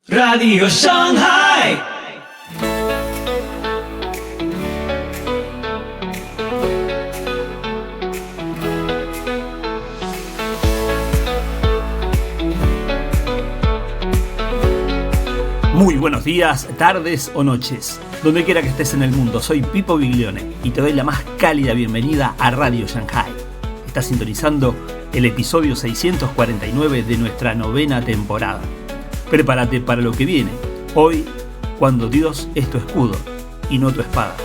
Radio Shanghai. Muy buenos días, tardes o noches, donde quiera que estés en el mundo. Soy Pipo Biglione y te doy la más cálida bienvenida a Radio Shanghai. Estás sintonizando el episodio 649 de nuestra 9ª temporada. Prepárate para lo que viene. Hoy, cuando Dios es tu escudo y no tu espada.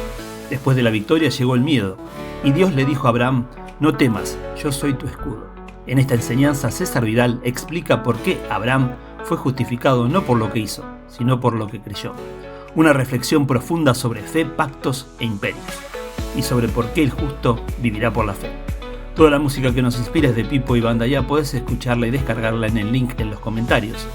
Después de la victoria llegó el miedo y Dios le dijo a Abraham: no temas, yo soy tu escudo. En esta enseñanza César Vidal explica por qué Abraham fue justificado no por lo que hizo, sino por lo que creyó. Una reflexión profunda sobre fe, pactos e imperios, y sobre por qué el justo vivirá por la fe. Toda la música que nos inspira es de Pipo y Banda Ya. Podés escucharla y descargarla en el link en los comentarios.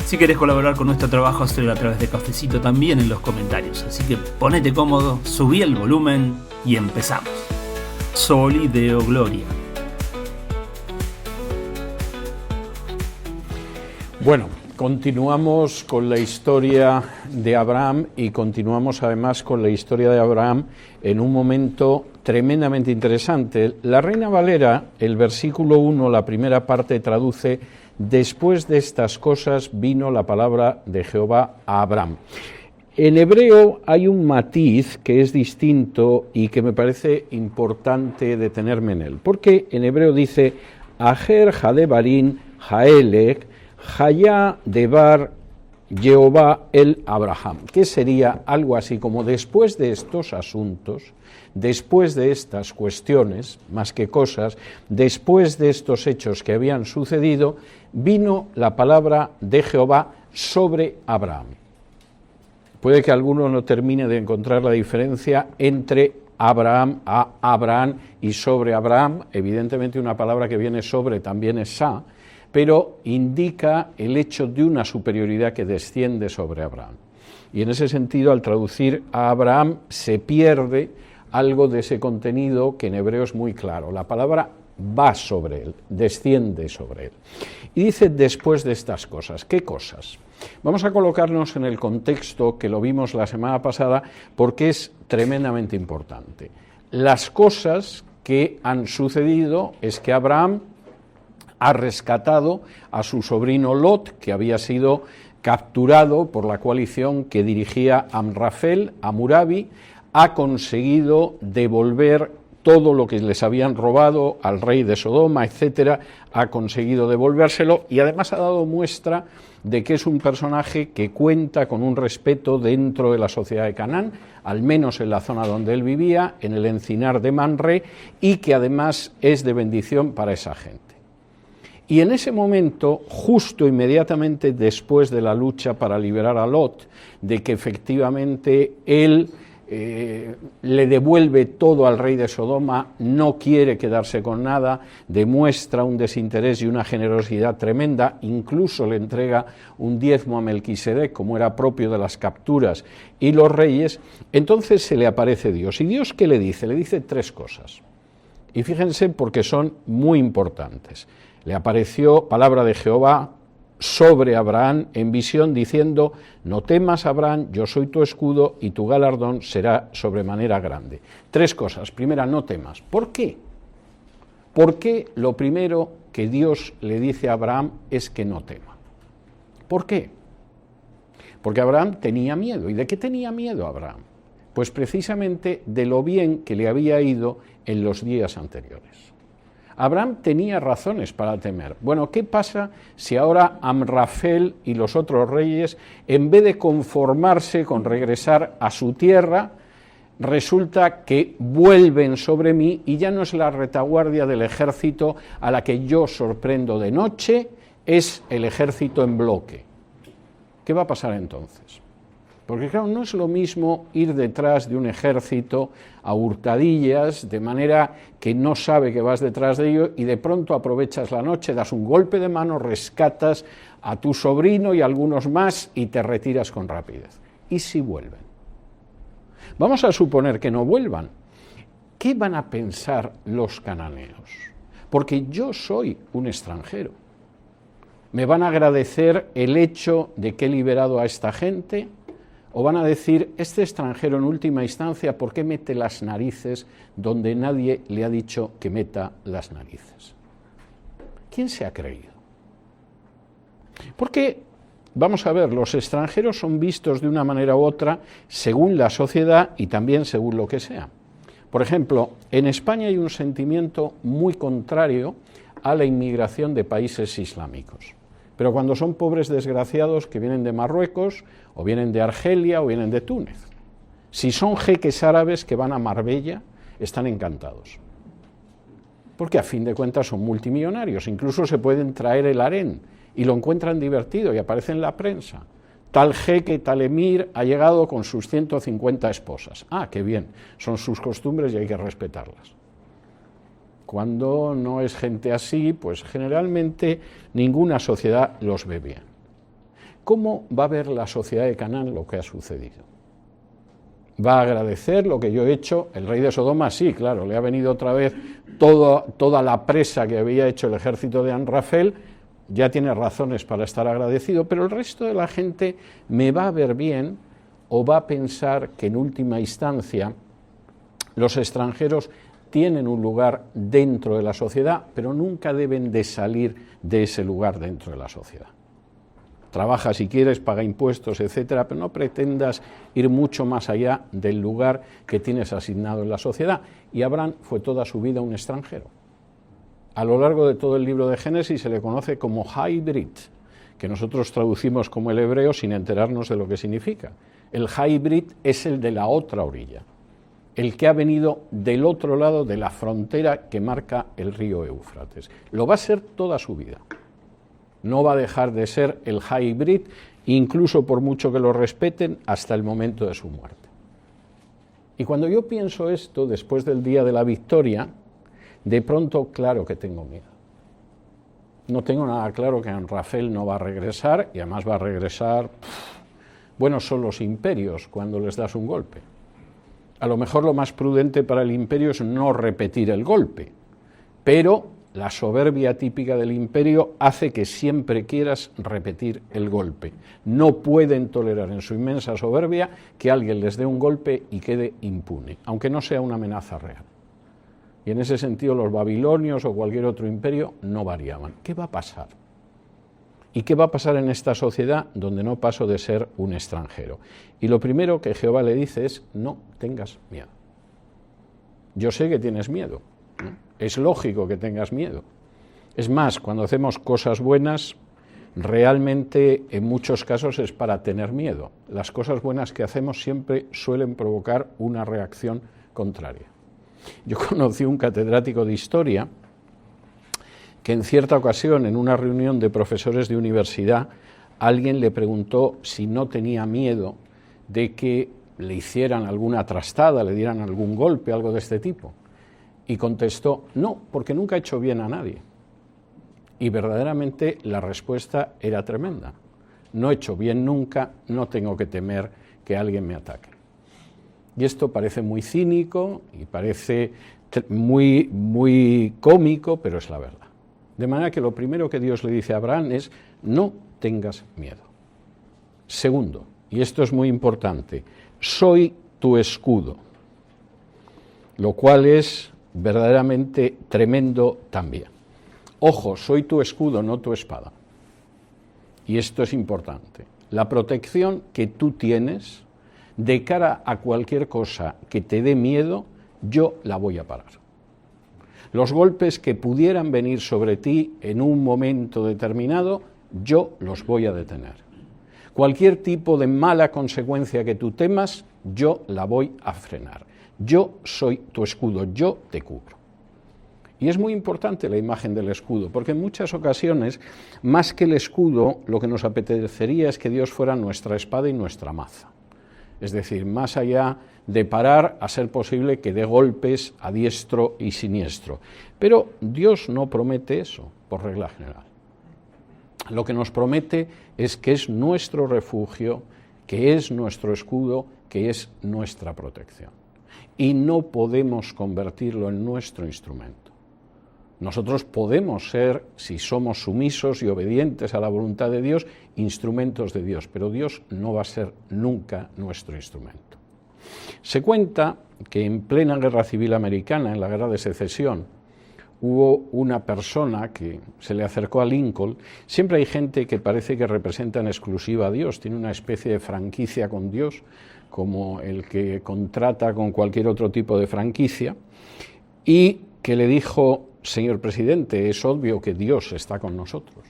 Si querés colaborar con nuestro trabajo, hazlo a través de Cafecito también en los comentarios. Así que ponete cómodo, subí el volumen y empezamos. Soli Deo Gloria. Bueno, continuamos con la historia de Abraham y continuamos además con la historia de Abraham en un momento tremendamente interesante. La Reina Valera, el versículo 1, la primera parte, traduce: después de estas cosas vino la palabra de Jehová a Abraham. En hebreo hay un matiz que es distinto y que me parece importante detenerme en él, porque en hebreo dice Ajer Jadebarín Jaelek Jaya Debar Jehová el Abraham, que sería algo así como: después de estos asuntos, después de estas cuestiones, más que cosas, después de estos hechos que habían sucedido, vino la palabra de Jehová sobre Abraham. Puede que alguno no termine de encontrar la diferencia entre Abraham a Abraham y sobre Abraham. Evidentemente una palabra que viene sobre también es sa, pero indica el hecho de una superioridad que desciende sobre Abraham. Y en ese sentido, al traducir a Abraham, se pierde algo de ese contenido que en hebreo es muy claro. La palabra va sobre él, desciende sobre él. Y dice: después de estas cosas. ¿Qué cosas? Vamos a colocarnos en el contexto que lo vimos la semana pasada, porque es tremendamente importante. Las cosas que han sucedido es que Abraham ha rescatado a su sobrino Lot, que había sido capturado por la coalición que dirigía Amrafel, Hammurabi. Ha conseguido devolver todo lo que les habían robado al rey de Sodoma, etcétera, ha conseguido devolvérselo y además ha dado muestra de que es un personaje que cuenta con un respeto dentro de la sociedad de Canaán, al menos en la zona donde él vivía, en el encinar de Mamre, y que además es de bendición para esa gente. Y en ese momento, justo inmediatamente después de la lucha para liberar a Lot, de que efectivamente él le devuelve todo al rey de Sodoma, no quiere quedarse con nada, demuestra un desinterés y una generosidad tremenda, incluso le entrega un diezmo a Melquisedec, como era propio de las capturas y los reyes. Entonces se le aparece Dios. ¿Y Dios qué le dice? Le dice tres cosas. Y fíjense, porque son muy importantes. Le apareció palabra de Jehová sobre Abraham en visión, diciendo: no temas, Abraham, yo soy tu escudo y tu galardón será sobremanera grande. Tres cosas. Primera, no temas. ¿Por qué? Porque lo primero que Dios le dice a Abraham es que no tema. ¿Por qué? Porque Abraham tenía miedo. ¿Y de qué tenía miedo Abraham? Pues precisamente de lo bien que le había ido en los días anteriores. Abraham tenía razones para temer. Bueno, ¿qué pasa si ahora Amrafel y los otros reyes, en vez de conformarse con regresar a su tierra, resulta que vuelven sobre mí y ya no es la retaguardia del ejército a la que yo sorprendo de noche, es el ejército en bloque? ¿Qué va a pasar entonces? Porque claro, no es lo mismo ir detrás de un ejército a hurtadillas, de manera que no sabe que vas detrás de ello y de pronto aprovechas la noche, das un golpe de mano, rescatas a tu sobrino y a algunos más y te retiras con rapidez. ¿Y si vuelven? Vamos a suponer que no vuelvan. ¿Qué van a pensar los cananeos? Porque yo soy un extranjero. ¿Me van a agradecer el hecho de que he liberado a esta gente? ¿O van a decir, este extranjero en última instancia, ¿por qué mete las narices donde nadie le ha dicho que meta las narices? ¿Quién se ha creído? Porque, vamos a ver, los extranjeros son vistos de una manera u otra según la sociedad y también según lo que sea. Por ejemplo, en España hay un sentimiento muy contrario a la inmigración de países islámicos. Pero cuando son pobres desgraciados que vienen de Marruecos, o vienen de Argelia, o vienen de Túnez. Si son jeques árabes que van a Marbella, están encantados. Porque a fin de cuentas son multimillonarios, incluso se pueden traer el harén, y lo encuentran divertido y aparece en la prensa. Tal jeque, tal emir ha llegado con sus 150 esposas. Ah, qué bien, son sus costumbres y hay que respetarlas. Cuando no es gente así, pues generalmente ninguna sociedad los ve bien. ¿Cómo va a ver la sociedad de Canaán lo que ha sucedido? ¿Va a agradecer lo que yo he hecho? El rey de Sodoma sí, claro, le ha venido otra vez toda la presa que había hecho el ejército de Amrafel, ya tiene razones para estar agradecido, pero el resto de la gente me va a ver bien o va a pensar que en última instancia los extranjeros tienen un lugar dentro de la sociedad, pero nunca deben de salir de ese lugar dentro de la sociedad. Trabaja si quieres, paga impuestos, etcétera, pero no pretendas ir mucho más allá del lugar que tienes asignado en la sociedad. Y Abraham fue toda su vida un extranjero. A lo largo de todo el libro de Génesis se le conoce como hybrid, que nosotros traducimos como el hebreo sin enterarnos de lo que significa. El hybrid es el de la otra orilla, el que ha venido del otro lado de la frontera que marca el río Éufrates. Lo va a ser toda su vida. No va a dejar de ser el hybrid, incluso por mucho que lo respeten, hasta el momento de su muerte. Y cuando yo pienso esto, después del día de la victoria, de pronto, claro que tengo miedo. No tengo nada claro que Amrafel no va a regresar, y además va a regresar, buenos son los imperios cuando les das un golpe. A lo mejor lo más prudente para el imperio es no repetir el golpe, pero la soberbia típica del imperio hace que siempre quieras repetir el golpe. No pueden tolerar en su inmensa soberbia que alguien les dé un golpe y quede impune, aunque no sea una amenaza real. Y en ese sentido los babilonios o cualquier otro imperio no variaban. ¿Qué va a pasar? ¿Y qué va a pasar en esta sociedad donde no paso de ser un extranjero? Y lo primero que Jehová le dice es, no tengas miedo. Yo sé que tienes miedo, ¿no? Es lógico que tengas miedo. Es más, cuando hacemos cosas buenas, realmente en muchos casos es para tener miedo. Las cosas buenas que hacemos siempre suelen provocar una reacción contraria. Yo conocí un catedrático de historia que en cierta ocasión, en una reunión de profesores de universidad, alguien le preguntó si no tenía miedo de que le hicieran alguna trastada, le dieran algún golpe, algo de este tipo. Y contestó, no, porque nunca he hecho bien a nadie. Y verdaderamente la respuesta era tremenda. No he hecho bien nunca, no tengo que temer que alguien me ataque. Y esto parece muy cínico y parece muy cómico, pero es la verdad. De manera que lo primero que Dios le dice a Abraham es, no tengas miedo. Segundo, y esto es muy importante, soy tu escudo, lo cual es verdaderamente tremendo también. Ojo, soy tu escudo, no tu espada. Y esto es importante. La protección que tú tienes de cara a cualquier cosa que te dé miedo, yo la voy a parar. Los golpes que pudieran venir sobre ti en un momento determinado, yo los voy a detener. Cualquier tipo de mala consecuencia que tú temas, yo la voy a frenar. Yo soy tu escudo, yo te cubro. Y es muy importante la imagen del escudo, porque en muchas ocasiones, más que el escudo, lo que nos apetecería es que Dios fuera nuestra espada y nuestra maza. Es decir, más allá de parar, a ser posible que dé golpes a diestro y siniestro. Pero Dios no promete eso, por regla general. Lo que nos promete es que es nuestro refugio, que es nuestro escudo, que es nuestra protección. Y no podemos convertirlo en nuestro instrumento. Nosotros podemos ser, si somos sumisos y obedientes a la voluntad de Dios, instrumentos de Dios, pero Dios no va a ser nunca nuestro instrumento. Se cuenta que en plena Guerra Civil Americana, en la Guerra de Secesión, hubo una persona que se le acercó a Lincoln. Siempre hay gente que parece que representa en exclusiva a Dios, tiene una especie de franquicia con Dios, como el que contrata con cualquier otro tipo de franquicia, y que le dijo: señor presidente, es obvio que Dios está con nosotros.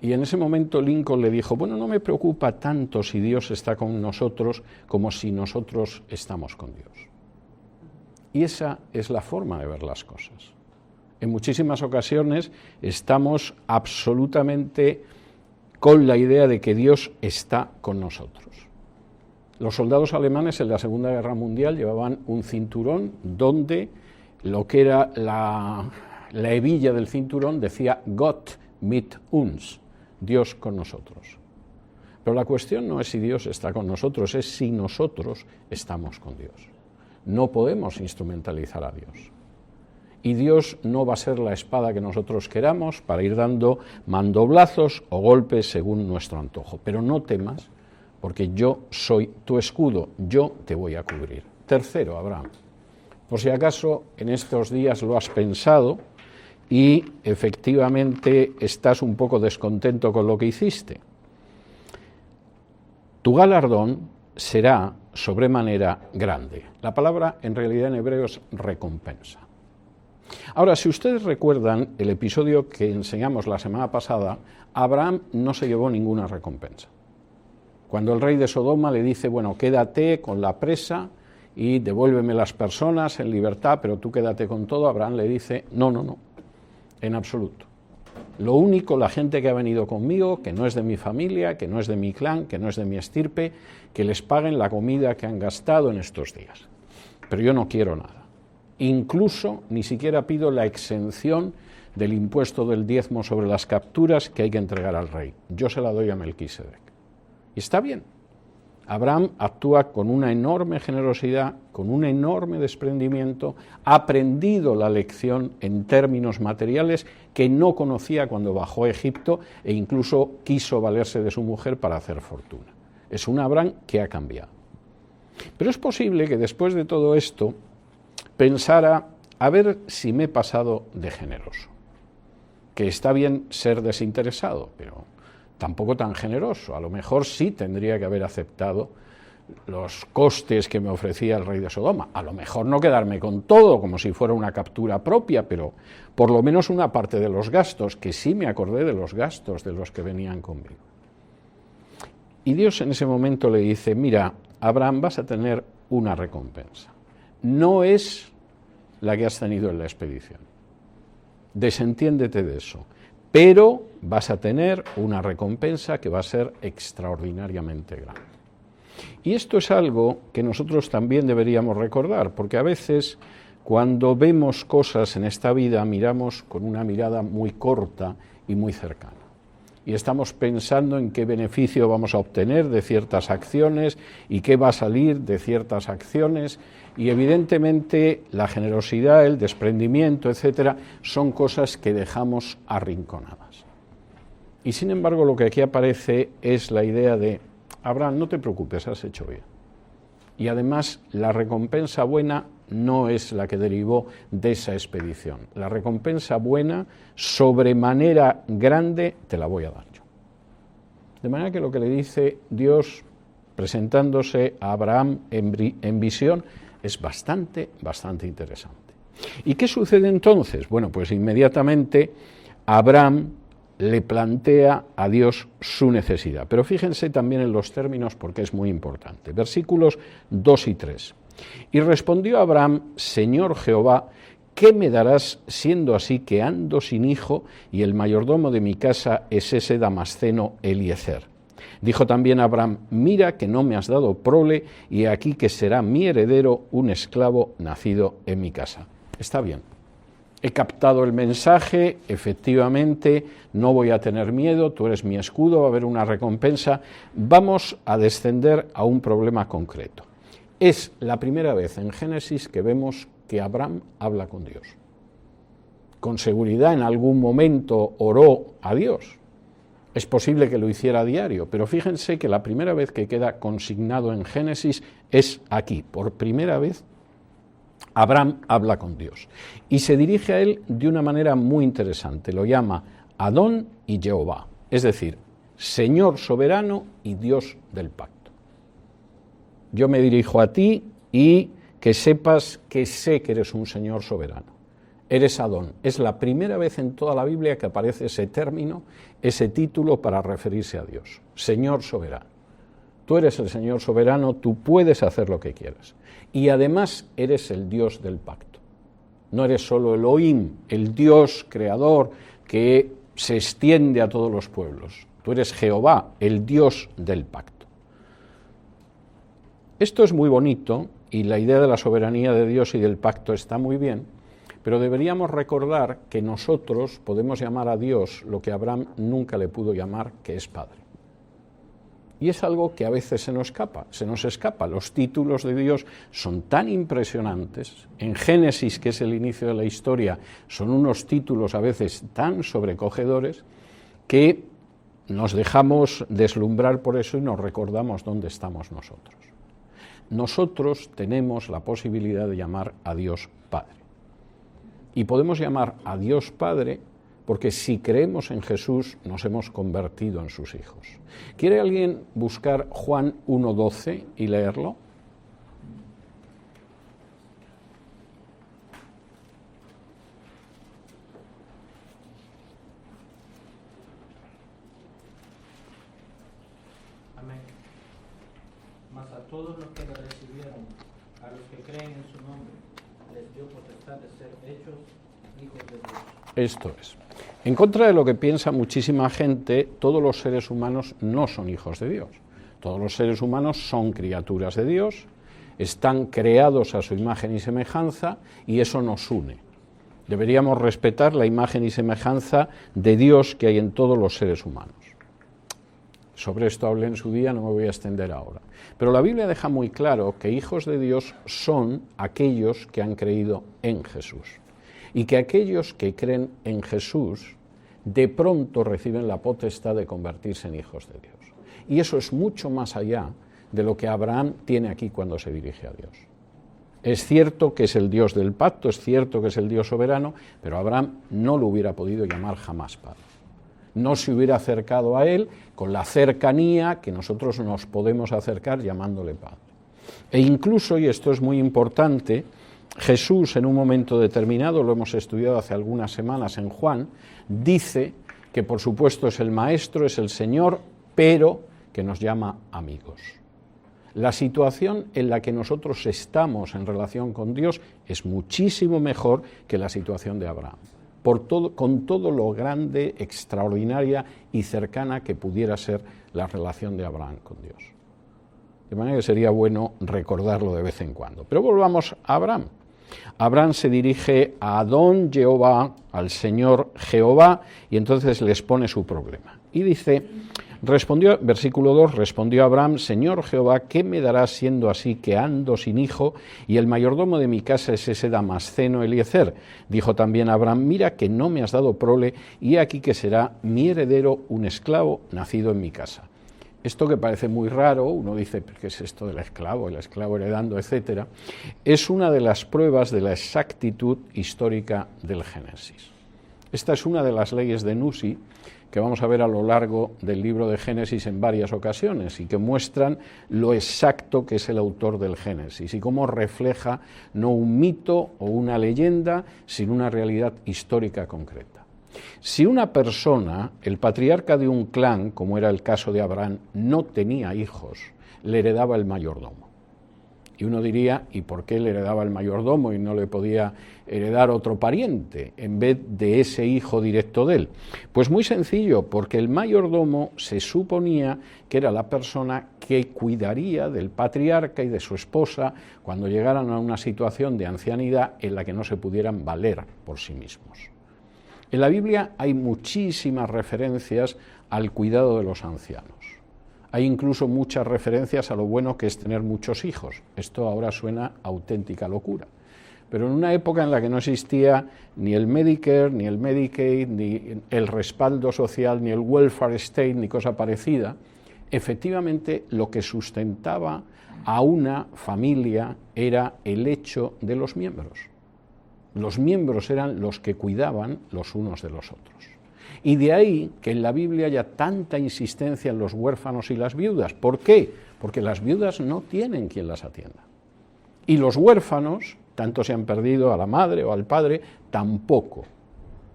Y en ese momento Lincoln le dijo: bueno, no me preocupa tanto si Dios está con nosotros como si nosotros estamos con Dios. Y esa es la forma de ver las cosas. En muchísimas ocasiones estamos absolutamente con la idea de que Dios está con nosotros. Los soldados alemanes en la Segunda Guerra Mundial llevaban un cinturón donde lo que era la hebilla del cinturón decía Gott mit uns, Dios con nosotros. Pero la cuestión no es si Dios está con nosotros, es si nosotros estamos con Dios. No podemos instrumentalizar a Dios. Y Dios no va a ser la espada que nosotros queramos para ir dando mandoblazos o golpes según nuestro antojo. Pero no temas, porque yo soy tu escudo, yo te voy a cubrir. Tercero, Abraham, por si acaso en estos días lo has pensado y efectivamente estás un poco descontento con lo que hiciste, tu galardón será sobremanera grande. La palabra en realidad en hebreo es recompensa. Ahora, si ustedes recuerdan el episodio que enseñamos la semana pasada, Abraham no se llevó ninguna recompensa. Cuando el rey de Sodoma le dice: bueno, quédate con la presa y devuélveme las personas en libertad, pero tú quédate con todo, Abraham le dice: no, en absoluto. Lo único, la gente que ha venido conmigo, que no es de mi familia, que no es de mi clan, que no es de mi estirpe, que les paguen la comida que han gastado en estos días. Pero yo no quiero nada. Incluso ni siquiera pido la exención del impuesto del diezmo sobre las capturas que hay que entregar al rey. Yo se la doy a Melquisedec. Y está bien. Abraham actúa con una enorme generosidad, con un enorme desprendimiento, ha aprendido la lección en términos materiales que no conocía cuando bajó a Egipto e incluso quiso valerse de su mujer para hacer fortuna. Es un Abraham que ha cambiado. Pero es posible que después de todo esto pensara: a ver si me he pasado de generoso. Que está bien ser desinteresado, pero tampoco tan generoso. A lo mejor sí tendría que haber aceptado los costes que me ofrecía el rey de Sodoma. A lo mejor no quedarme con todo como si fuera una captura propia, pero por lo menos una parte de los gastos, que sí me acordé de los gastos de los que venían conmigo. Y Dios en ese momento le dice: mira, Abraham, vas a tener una recompensa. No es la que has tenido en la expedición. Desentiéndete de eso. Pero vas a tener una recompensa que va a ser extraordinariamente grande. Y esto es algo que nosotros también deberíamos recordar, porque a veces cuando vemos cosas en esta vida miramos con una mirada muy corta y muy cercana. Y estamos pensando en qué beneficio vamos a obtener de ciertas acciones y qué va a salir de ciertas acciones. Y evidentemente la generosidad, el desprendimiento, etcétera, son cosas que dejamos arrinconadas. Y sin embargo lo que aquí aparece es la idea de: Abraham, no te preocupes, has hecho bien. Y además la recompensa buena no es la que derivó de esa expedición. La recompensa buena, sobremanera grande, te la voy a dar yo. De manera que lo que le dice Dios presentándose a Abraham en visión es bastante interesante. ¿Y qué sucede entonces? Bueno, pues inmediatamente Abraham le plantea a Dios su necesidad. Pero fíjense también en los términos porque es muy importante. Versículos 2 y 3. Y respondió Abraham: Señor Jehová, ¿qué me darás siendo así que ando sin hijo y el mayordomo de mi casa es ese Damasceno Eliezer? Dijo también Abraham: mira que no me has dado prole y aquí que será mi heredero un esclavo nacido en mi casa. Está bien. He captado el mensaje, efectivamente, no voy a tener miedo, tú eres mi escudo, va a haber una recompensa. Vamos a descender a un problema concreto. Es la primera vez en Génesis que vemos que Abraham habla con Dios. con seguridad en algún momento oró a Dios. Es posible que lo hiciera a diario, pero fíjense que la primera vez que queda consignado en Génesis es aquí. Por primera vez Abraham habla con Dios y se dirige a él de una manera muy interesante. Lo llama Adón y Jehová, es decir, Señor soberano y Dios del pacto. Yo me dirijo a ti y que sepas que sé que eres un Señor soberano. Eres Adón. Es la primera vez en toda la Biblia que aparece ese término, ese título para referirse a Dios. Señor soberano. Tú eres el Señor soberano, tú puedes hacer lo que quieras. Y además eres el Dios del pacto. No eres solo Elohim, el Dios creador que se extiende a todos los pueblos. Tú eres Jehová, el Dios del pacto. Esto es muy bonito y la idea de la soberanía de Dios y del pacto está muy bien, pero deberíamos recordar que nosotros podemos llamar a Dios lo que Abraham nunca le pudo llamar, que es Padre. Y es algo que a veces se nos escapa. Los títulos de Dios son tan impresionantes. En Génesis, que es el inicio de la historia, son unos títulos a veces tan sobrecogedores que nos dejamos deslumbrar por eso y nos recordamos dónde estamos nosotros. Nosotros tenemos la posibilidad de llamar a Dios Padre. Y podemos llamar a Dios Padre porque si creemos en Jesús nos hemos convertido en sus hijos. ¿Quiere alguien buscar Juan 1:12 y leerlo? Amén. Mas a todos los que le recibieron, a los que creen en su nombre, les dio potestad de ser hechos hijos de Dios. Esto es. En contra de lo que piensa muchísima gente, todos los seres humanos no son hijos de Dios. Todos los seres humanos son criaturas de Dios, están creados a su imagen y semejanza y eso nos une. Deberíamos respetar la imagen y semejanza de Dios que hay en todos los seres humanos. Sobre esto hablé en su día, no me voy a extender ahora. Pero la Biblia deja muy claro que hijos de Dios son aquellos que han creído en Jesús. Y que aquellos que creen en Jesús de pronto reciben la potestad de convertirse en hijos de Dios. Y eso es mucho más allá de lo que Abraham tiene aquí cuando se dirige a Dios. Es cierto que es el Dios del pacto, es cierto que es el Dios soberano, pero Abraham no lo hubiera podido llamar jamás Padre. No se hubiera acercado a él con la cercanía que nosotros nos podemos acercar llamándole Padre. E incluso, y esto es muy importante, Jesús en un momento determinado, lo hemos estudiado hace algunas semanas en Juan, dice que por supuesto es el Maestro, es el Señor, pero que nos llama amigos. La situación en la que nosotros estamos en relación con Dios es muchísimo mejor que la situación de Abraham, con todo lo grande, extraordinaria y cercana que pudiera ser la relación de Abraham con Dios. De manera que sería bueno recordarlo de vez en cuando. Pero volvamos a Abraham. Abraham se dirige a Adón Jehová, al Señor Jehová, y entonces les pone su problema. Y dice, versículo 2, respondió Abraham, Señor Jehová, ¿qué me darás siendo así que ando sin hijo? Y el mayordomo de mi casa es ese Damasceno Eliezer. Dijo también Abraham, mira que no me has dado prole, y aquí que será mi heredero un esclavo nacido en mi casa. Esto que parece muy raro, uno dice, ¿qué es esto del esclavo, el esclavo heredando, etcétera? Es una de las pruebas de la exactitud histórica del Génesis. Esta es una de las leyes de Nusi que vamos a ver a lo largo del libro de Génesis en varias ocasiones y que muestran lo exacto que es el autor del Génesis y cómo refleja no un mito o una leyenda, sino una realidad histórica concreta. Si una persona, el patriarca de un clan, como era el caso de Abraham, no tenía hijos, le heredaba el mayordomo. Y uno diría, ¿y por qué le heredaba el mayordomo y no le podía heredar otro pariente en vez de ese hijo directo de él? Pues muy sencillo, porque el mayordomo se suponía que era la persona que cuidaría del patriarca y de su esposa cuando llegaran a una situación de ancianidad en la que no se pudieran valer por sí mismos. En la Biblia hay muchísimas referencias al cuidado de los ancianos. Hay incluso muchas referencias a lo bueno que es tener muchos hijos. Esto ahora suena a auténtica locura. pero en una época en la que no existía ni el Medicare, ni el Medicaid, ni el respaldo social, ni el welfare state, ni cosa parecida, efectivamente lo que sustentaba a una familia era el hecho de los miembros. Los miembros eran los que cuidaban los unos de los otros. Y de ahí que en la Biblia haya tanta insistencia en los huérfanos y las viudas. ¿Por qué? Porque las viudas no tienen quien las atienda. Y los huérfanos, tanto se han perdido a la madre o al padre, tampoco.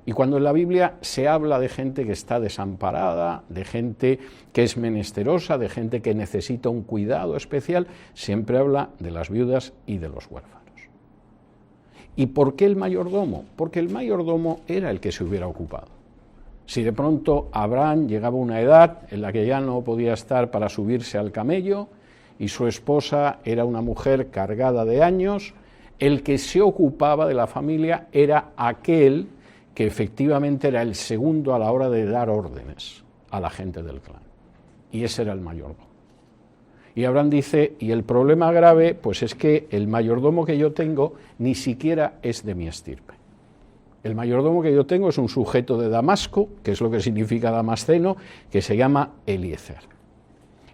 Y cuando en la Biblia se habla de gente que está desamparada, de gente que es menesterosa, de gente que necesita un cuidado especial, siempre habla de las viudas y de los huérfanos. ¿Y por qué el mayordomo? Porque el mayordomo era el que se hubiera ocupado. Si de pronto Abraham llegaba a una edad en la que ya no podía estar para subirse al camello y su esposa era una mujer cargada de años, el que se ocupaba de la familia era aquel que efectivamente era el segundo a la hora de dar órdenes a la gente del clan. Y ese era el mayordomo. Y Abraham dice, y el problema grave, pues es que el mayordomo que yo tengo ni siquiera es de mi estirpe. El mayordomo que yo tengo es un sujeto de Damasco, que es lo que significa damasceno, que se llama Eliezer.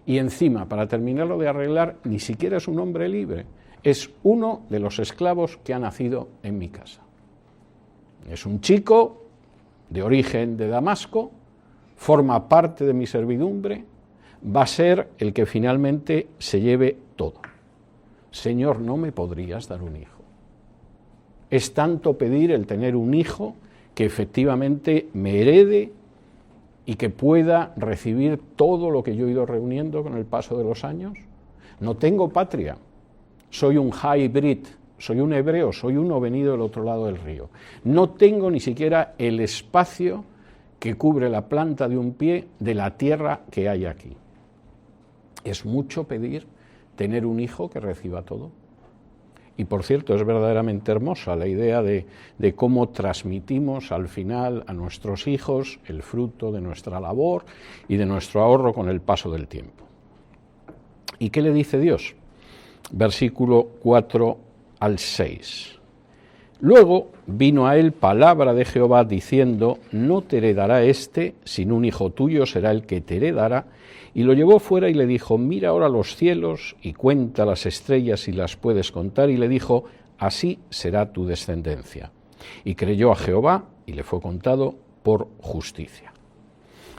Y encima, para terminarlo de arreglar, ni siquiera es un hombre libre, es uno de los esclavos que ha nacido en mi casa. Es un chico de origen de Damasco, forma parte de mi servidumbre, va a ser el que finalmente se lleve todo. Señor, ¿no me podrías dar un hijo? Es tanto pedir el tener un hijo que efectivamente me herede y que pueda recibir todo lo que yo he ido reuniendo con el paso de los años. No tengo patria, soy un hybrid, soy un hebreo, soy uno venido del otro lado del río. No tengo ni siquiera el espacio que cubre la planta de un pie de la tierra que hay aquí. Es mucho pedir tener un hijo que reciba todo. Y por cierto, es verdaderamente hermosa la idea de cómo transmitimos al final a nuestros hijos el fruto de nuestra labor y de nuestro ahorro con el paso del tiempo. ¿Y qué le dice Dios? Versículo 4 al 6. Luego vino a él palabra de Jehová diciendo, no te heredará sino un hijo tuyo será el que te heredará. Y lo llevó fuera y le dijo, mira ahora los cielos y cuenta las estrellas si las puedes contar. Y le dijo, así será tu descendencia. Y creyó a Jehová y le fue contado por justicia.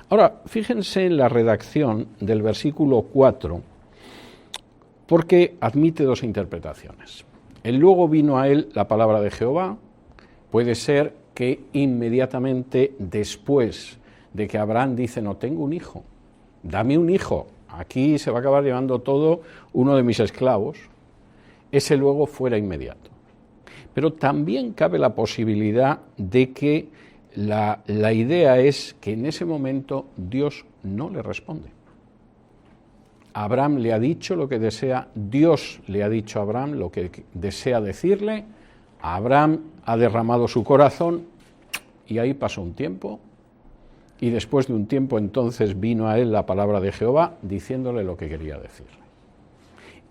Ahora, fíjense en la redacción del versículo 4, porque admite dos interpretaciones. El luego vino a él la palabra de Jehová, puede ser que inmediatamente después de que Abraham dice, no tengo un hijo, dame un hijo, aquí se va a acabar llevando todo uno de mis esclavos, ese luego fuera inmediato. Pero también cabe la posibilidad de que la idea es que en ese momento Dios no le responde. Abraham le ha dicho lo que desea, Dios le ha dicho a Abraham lo que desea decirle, Abraham ha derramado su corazón y ahí pasó un tiempo. Y después de un tiempo entonces vino a él la palabra de Jehová diciéndole lo que quería decirle.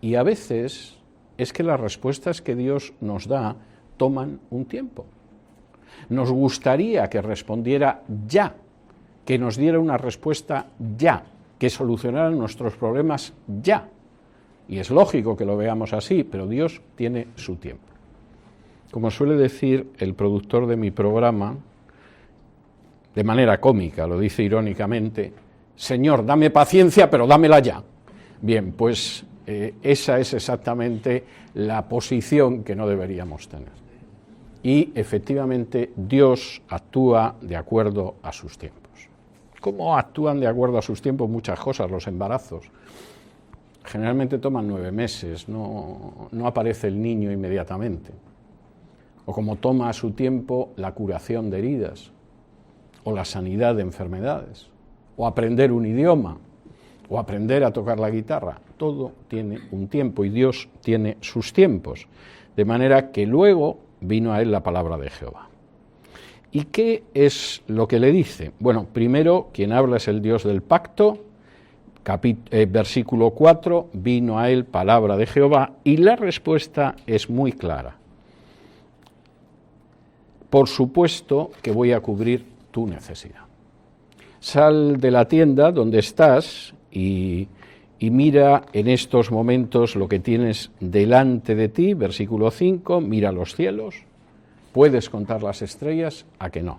Y a veces es que las respuestas que Dios nos da toman un tiempo. Nos gustaría que respondiera ya, que nos diera una respuesta ya, que solucionara nuestros problemas ya. Y es lógico que lo veamos así, pero Dios tiene su tiempo. Como suele decir el productor de mi programa, de manera cómica, lo dice irónicamente, Señor, dame paciencia, pero dámela ya. Bien, pues esa es exactamente la posición que no deberíamos tener. Y efectivamente Dios actúa de acuerdo a sus tiempos. ¿Cómo actúan de acuerdo a sus tiempos? Muchas cosas, los embarazos. Generalmente toman 9 meses, no aparece el niño inmediatamente. O como toma a su tiempo la curación de heridas, o la sanidad de enfermedades, o aprender un idioma, o aprender a tocar la guitarra. Todo tiene un tiempo y Dios tiene sus tiempos. De manera que luego vino a él la palabra de Jehová. ¿Y qué es lo que le dice? Bueno, primero, quien habla es el Dios del pacto, versículo 4, vino a él palabra de Jehová, y la respuesta es muy clara. por supuesto que voy a cubrir tu necesidad. Sal de la tienda donde estás y mira en estos momentos lo que tienes delante de ti, versículo 5, mira los cielos, ¿puedes contar las estrellas? ¿A que no?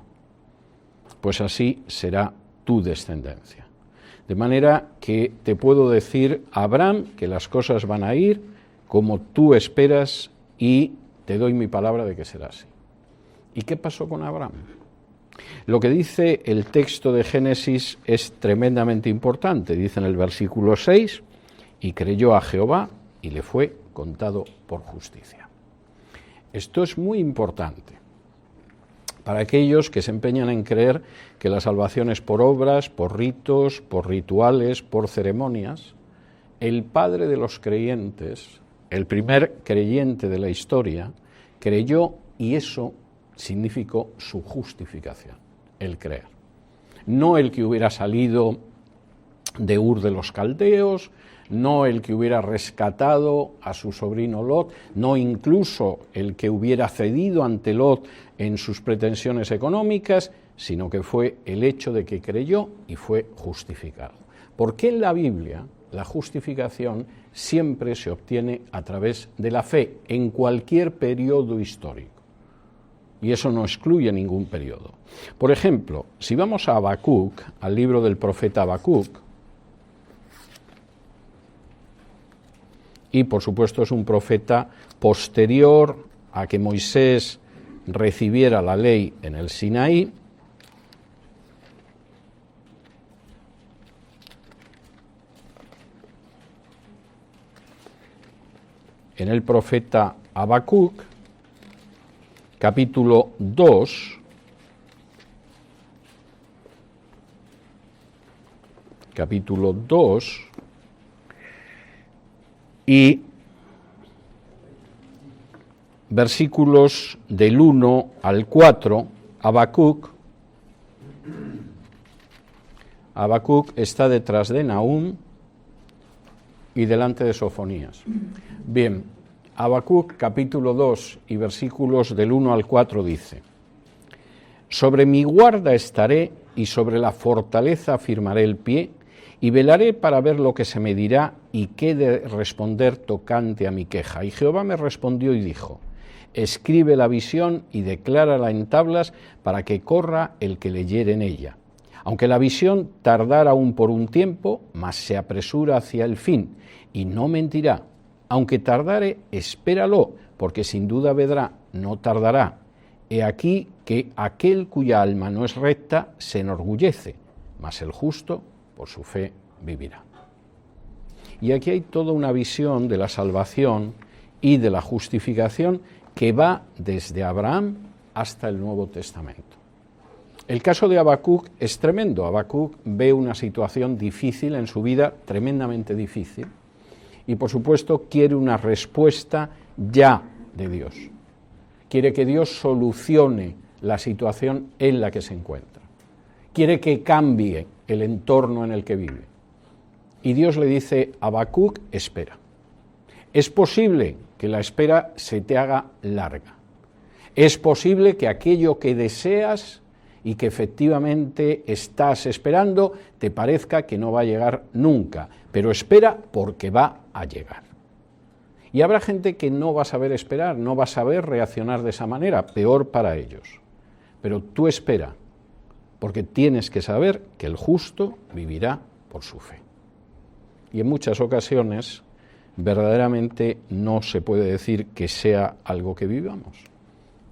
Pues así será tu descendencia. De manera que te puedo decir, Abraham, que las cosas van a ir como tú esperas y te doy mi palabra de que será así. ¿Y qué pasó con Abraham? Lo que dice el texto de Génesis es tremendamente importante. Dice en el versículo 6, y creyó a Jehová y le fue contado por justicia. Esto es muy importante para aquellos que se empeñan en creer que la salvación es por obras, por ritos, por rituales, por ceremonias. El padre de los creyentes, el primer creyente de la historia, creyó y eso significó su justificación, el creer. No el que hubiera salido de Ur de los Caldeos, no el que hubiera rescatado a su sobrino Lot, no incluso el que hubiera cedido ante Lot en sus pretensiones económicas, sino que fue el hecho de que creyó y fue justificado. Porque en la Biblia la justificación siempre se obtiene a través de la fe, en cualquier periodo histórico. Y eso no excluye ningún periodo. Por ejemplo, si vamos a Habacuc, al libro del profeta Habacuc, y por supuesto es un profeta posterior a que Moisés recibiera la ley en el Sinaí, en el profeta Habacuc, capítulo 2, y versículos del 1 al 4, Habacuc está detrás de Nahum y delante de Sofonías. Bien, Habacuc capítulo 2 y versículos del 1 al 4 dice: sobre mi guarda estaré y sobre la fortaleza afirmaré el pie, y velaré para ver lo que se me dirá y qué de responder tocante a mi queja. Y Jehová me respondió y dijo: escribe la visión y declárala en tablas para que corra el que leyere en ella. Aunque la visión tardara aún por un tiempo, mas se apresura hacia el fin, y no mentirá. Aunque tardare, espéralo, porque sin duda vendrá, no tardará. He aquí que aquel cuya alma no es recta se enorgullece, mas el justo por su fe vivirá. Y aquí hay toda una visión de la salvación y de la justificación que va desde Abraham hasta el Nuevo Testamento. El caso de Habacuc es tremendo. Habacuc ve una situación difícil en su vida, tremendamente difícil, y por supuesto quiere una respuesta ya de Dios. Quiere que Dios solucione la situación en la que se encuentra. Quiere que cambie el entorno en el que vive. Y Dios le dice a Habacuc: espera. Es posible que la espera se te haga larga. Es posible que aquello que deseas y que efectivamente estás esperando te parezca que no va a llegar nunca, pero espera porque va a llegar. Y habrá gente que no va a saber esperar, no va a saber reaccionar de esa manera, peor para ellos. Pero tú espera, porque tienes que saber que el justo vivirá por su fe. Y en muchas ocasiones verdaderamente no se puede decir que sea algo que vivamos.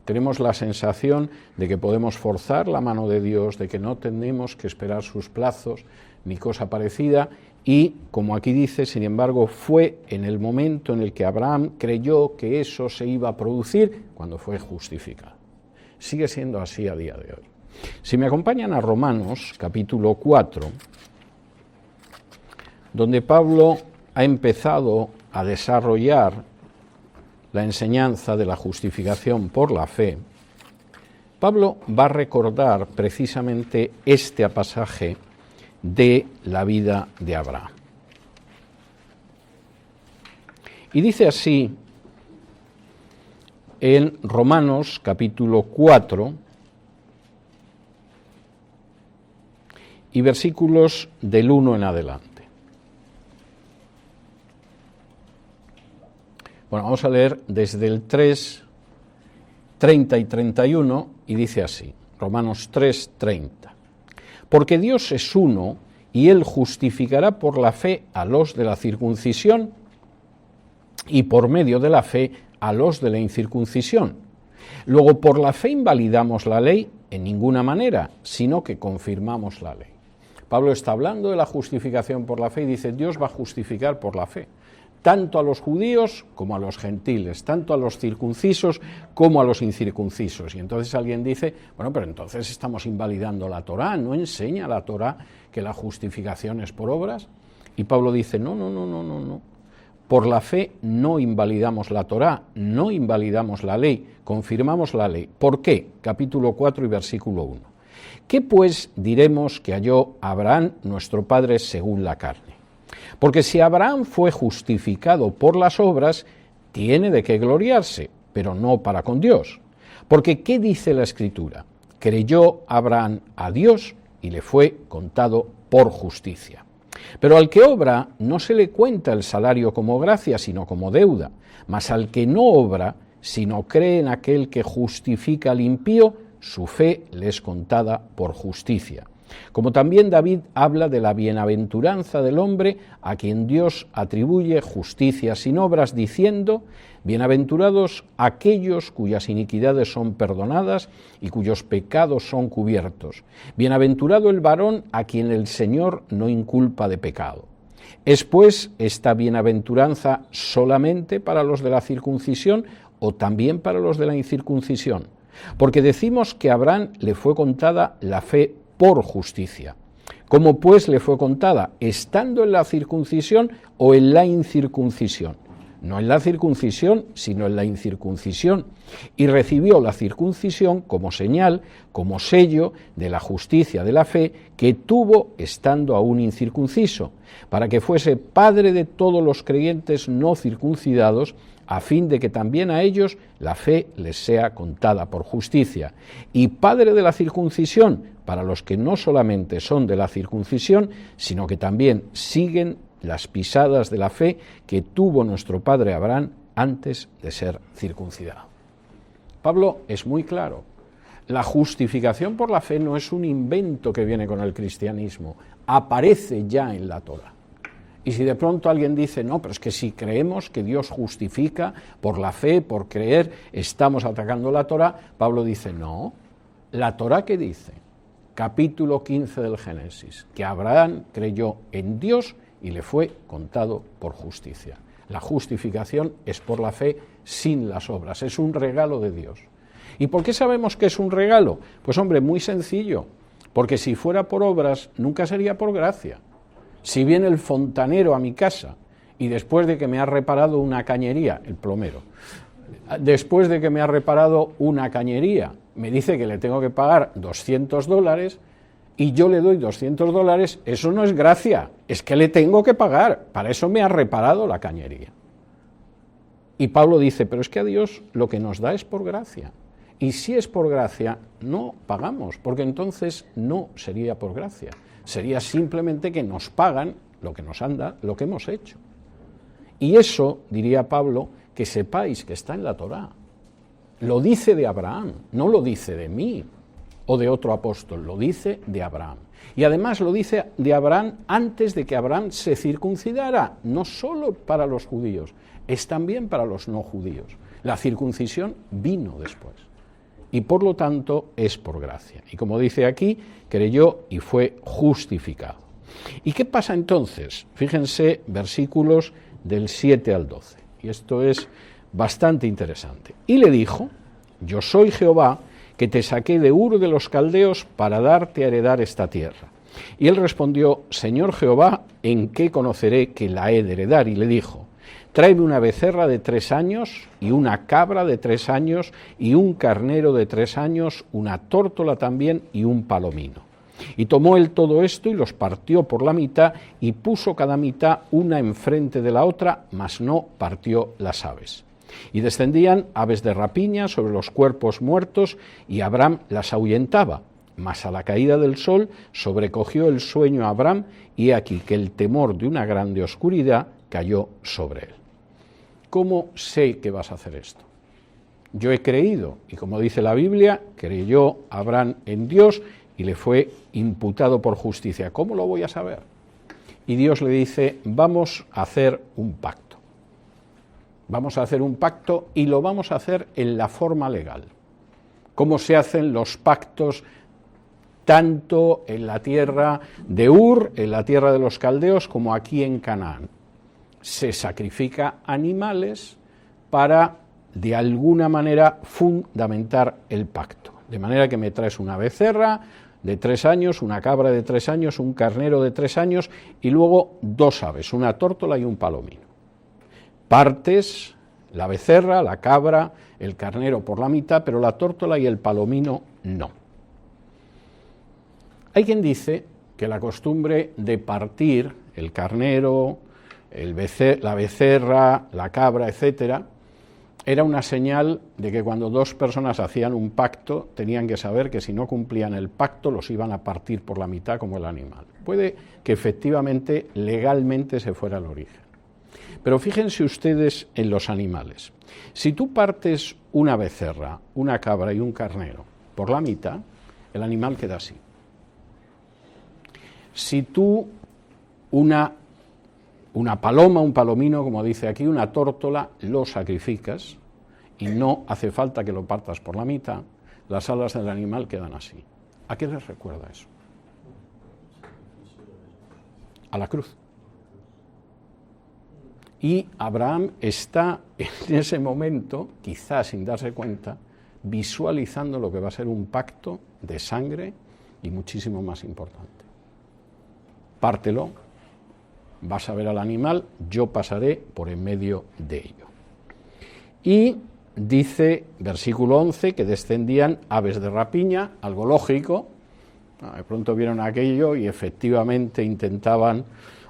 Tenemos la sensación de que podemos forzar la mano de Dios, de que no tenemos que esperar sus plazos, ni cosa parecida, y, como aquí dice, sin embargo, fue en el momento en el que Abraham creyó que eso se iba a producir cuando fue justificado. Sigue siendo así a día de hoy. Si me acompañan a Romanos, capítulo 4, donde Pablo ha empezado a desarrollar la enseñanza de la justificación por la fe, Pablo va a recordar precisamente este pasaje de la vida de Abraham. Y dice así en Romanos capítulo 4 y versículos del 1 en adelante. Bueno, vamos a leer desde el 3, 30 y 31, y dice así, Romanos 3, 30. Porque Dios es uno, y Él justificará por la fe a los de la circuncisión, y por medio de la fe a los de la incircuncisión. Luego, por la fe invalidamos la ley en ninguna manera, sino que confirmamos la ley. Pablo está hablando de la justificación por la fe y dice, Dios va a justificar por la fe, tanto a los judíos como a los gentiles, tanto a los circuncisos como a los incircuncisos. Y entonces alguien dice, bueno, pero entonces estamos invalidando la Torá, ¿no enseña la Torá que la justificación es por obras? Y Pablo dice, no. Por la fe no invalidamos la Torá, no invalidamos la ley, confirmamos la ley. ¿Por qué? Capítulo 4 y versículo 1. ¿Qué pues diremos que halló Abraham, nuestro padre, según la carne? Porque si Abraham fue justificado por las obras, tiene de qué gloriarse, pero no para con Dios. Porque ¿qué dice la Escritura? Creyó Abraham a Dios y le fue contado por justicia. Pero al que obra no se le cuenta el salario como gracia, sino como deuda. Mas al que no obra, sino cree en aquel que justifica al impío, su fe le es contada por justicia. Como también David habla de la bienaventuranza del hombre a quien Dios atribuye justicia sin obras, diciendo, bienaventurados aquellos cuyas iniquidades son perdonadas y cuyos pecados son cubiertos. Bienaventurado el varón a quien el Señor no inculpa de pecado. ¿Es pues esta bienaventuranza solamente para los de la circuncisión o también para los de la incircuncisión? Porque decimos que a Abraham le fue contada la fe por justicia. ¿Cómo pues le fue contada? ¿Estando en la circuncisión o en la incircuncisión? No en la circuncisión, sino en la incircuncisión. Y recibió la circuncisión como señal, como sello de la justicia de la fe que tuvo estando aún incircunciso, para que fuese padre de todos los creyentes no circuncidados, a fin de que también a ellos la fe les sea contada por justicia, y padre de la circuncisión para los que no solamente son de la circuncisión, sino que también siguen las pisadas de la fe que tuvo nuestro padre Abraham antes de ser circuncidado. Pablo es muy claro. La justificación por la fe no es un invento que viene con el cristianismo, aparece ya en la Torá. Y si de pronto alguien dice, no, pero es que si creemos que Dios justifica por la fe, por creer, estamos atacando la Torá, Pablo dice, no, la Torá ¿qué dice? Capítulo 15 del Génesis, que Abraham creyó en Dios y le fue contado por justicia. La justificación es por la fe sin las obras, es un regalo de Dios. ¿Y por qué sabemos que es un regalo? Pues hombre, muy sencillo, porque si fuera por obras, nunca sería por gracia. Si viene el fontanero a mi casa y después de que me ha reparado una cañería, el plomero, después de que me ha reparado una cañería, me dice que le tengo que pagar $200 y yo le doy $200, eso no es gracia, es que le tengo que pagar, para eso me ha reparado la cañería. Y Pablo dice, pero es que a Dios lo que nos da es por gracia. Y si es por gracia, no pagamos, porque entonces no sería por gracia. Sería simplemente que nos pagan lo que nos han dado, lo que hemos hecho. Y eso, diría Pablo, que sepáis que está en la Torá. Lo dice de Abraham, no lo dice de mí o de otro apóstol, lo dice de Abraham. Y además lo dice de Abraham antes de que Abraham se circuncidara, no solo para los judíos, es también para los no judíos. La circuncisión vino después. Y por lo tanto es por gracia. Y como dice aquí, creyó y fue justificado. ¿Y qué pasa entonces? Fíjense versículos del 7 al 12. Y esto es bastante interesante. Y le dijo, yo soy Jehová, que te saqué de Ur de los Caldeos para darte a heredar esta tierra. Y él respondió, Señor Jehová, ¿en qué conoceré que la he de heredar? Y le dijo, tráeme una becerra de 3 años, y una cabra de 3 años, y un carnero de 3 años, una tórtola también, y un palomino. Y tomó él todo esto, y los partió por la mitad, y puso cada mitad una enfrente de la otra, mas no partió las aves. Y descendían aves de rapiña sobre los cuerpos muertos, y Abraham las ahuyentaba. Mas a la caída del sol sobrecogió el sueño a Abraham, y he aquí que el temor de una grande oscuridad cayó sobre él. ¿Cómo sé que vas a hacer esto? Yo he creído, y como dice la Biblia, creyó Abraham en Dios y le fue imputado por justicia. ¿Cómo lo voy a saber? Y Dios le dice, vamos a hacer un pacto. Vamos a hacer un pacto y lo vamos a hacer en la forma legal. ¿Cómo se hacen los pactos tanto en la tierra de Ur, en la tierra de los caldeos, como aquí en Canaán? Se sacrifica animales para, de alguna manera, fundamentar el pacto. De manera que me traes una becerra de 3 años, una cabra de 3 años, un carnero de 3 años y luego 2 aves, una tórtola y un palomino. Partes la becerra, la cabra, el carnero por la mitad, pero la tórtola y el palomino no. Hay quien dice que la costumbre de partir el carnero, la becerra, la cabra, etcétera, era una señal de que cuando 2 personas hacían un pacto, tenían que saber que si no cumplían el pacto, los iban a partir por la mitad como el animal. Puede que efectivamente, legalmente, se fuera el origen. Pero fíjense ustedes en los animales. Si tú partes una becerra, una cabra y un carnero por la mitad, el animal queda así. Si tú una paloma, un palomino, como dice aquí, una tórtola, lo sacrificas y no hace falta que lo partas por la mitad, las alas del animal quedan así. ¿A qué les recuerda eso? A la cruz. Y Abraham está en ese momento, quizás sin darse cuenta, visualizando lo que va a ser un pacto de sangre y muchísimo más importante. Pártelo, vas a ver al animal, yo pasaré por en medio de ello. Y dice, versículo 11, que descendían aves de rapiña, algo lógico. De pronto vieron aquello y efectivamente intentaban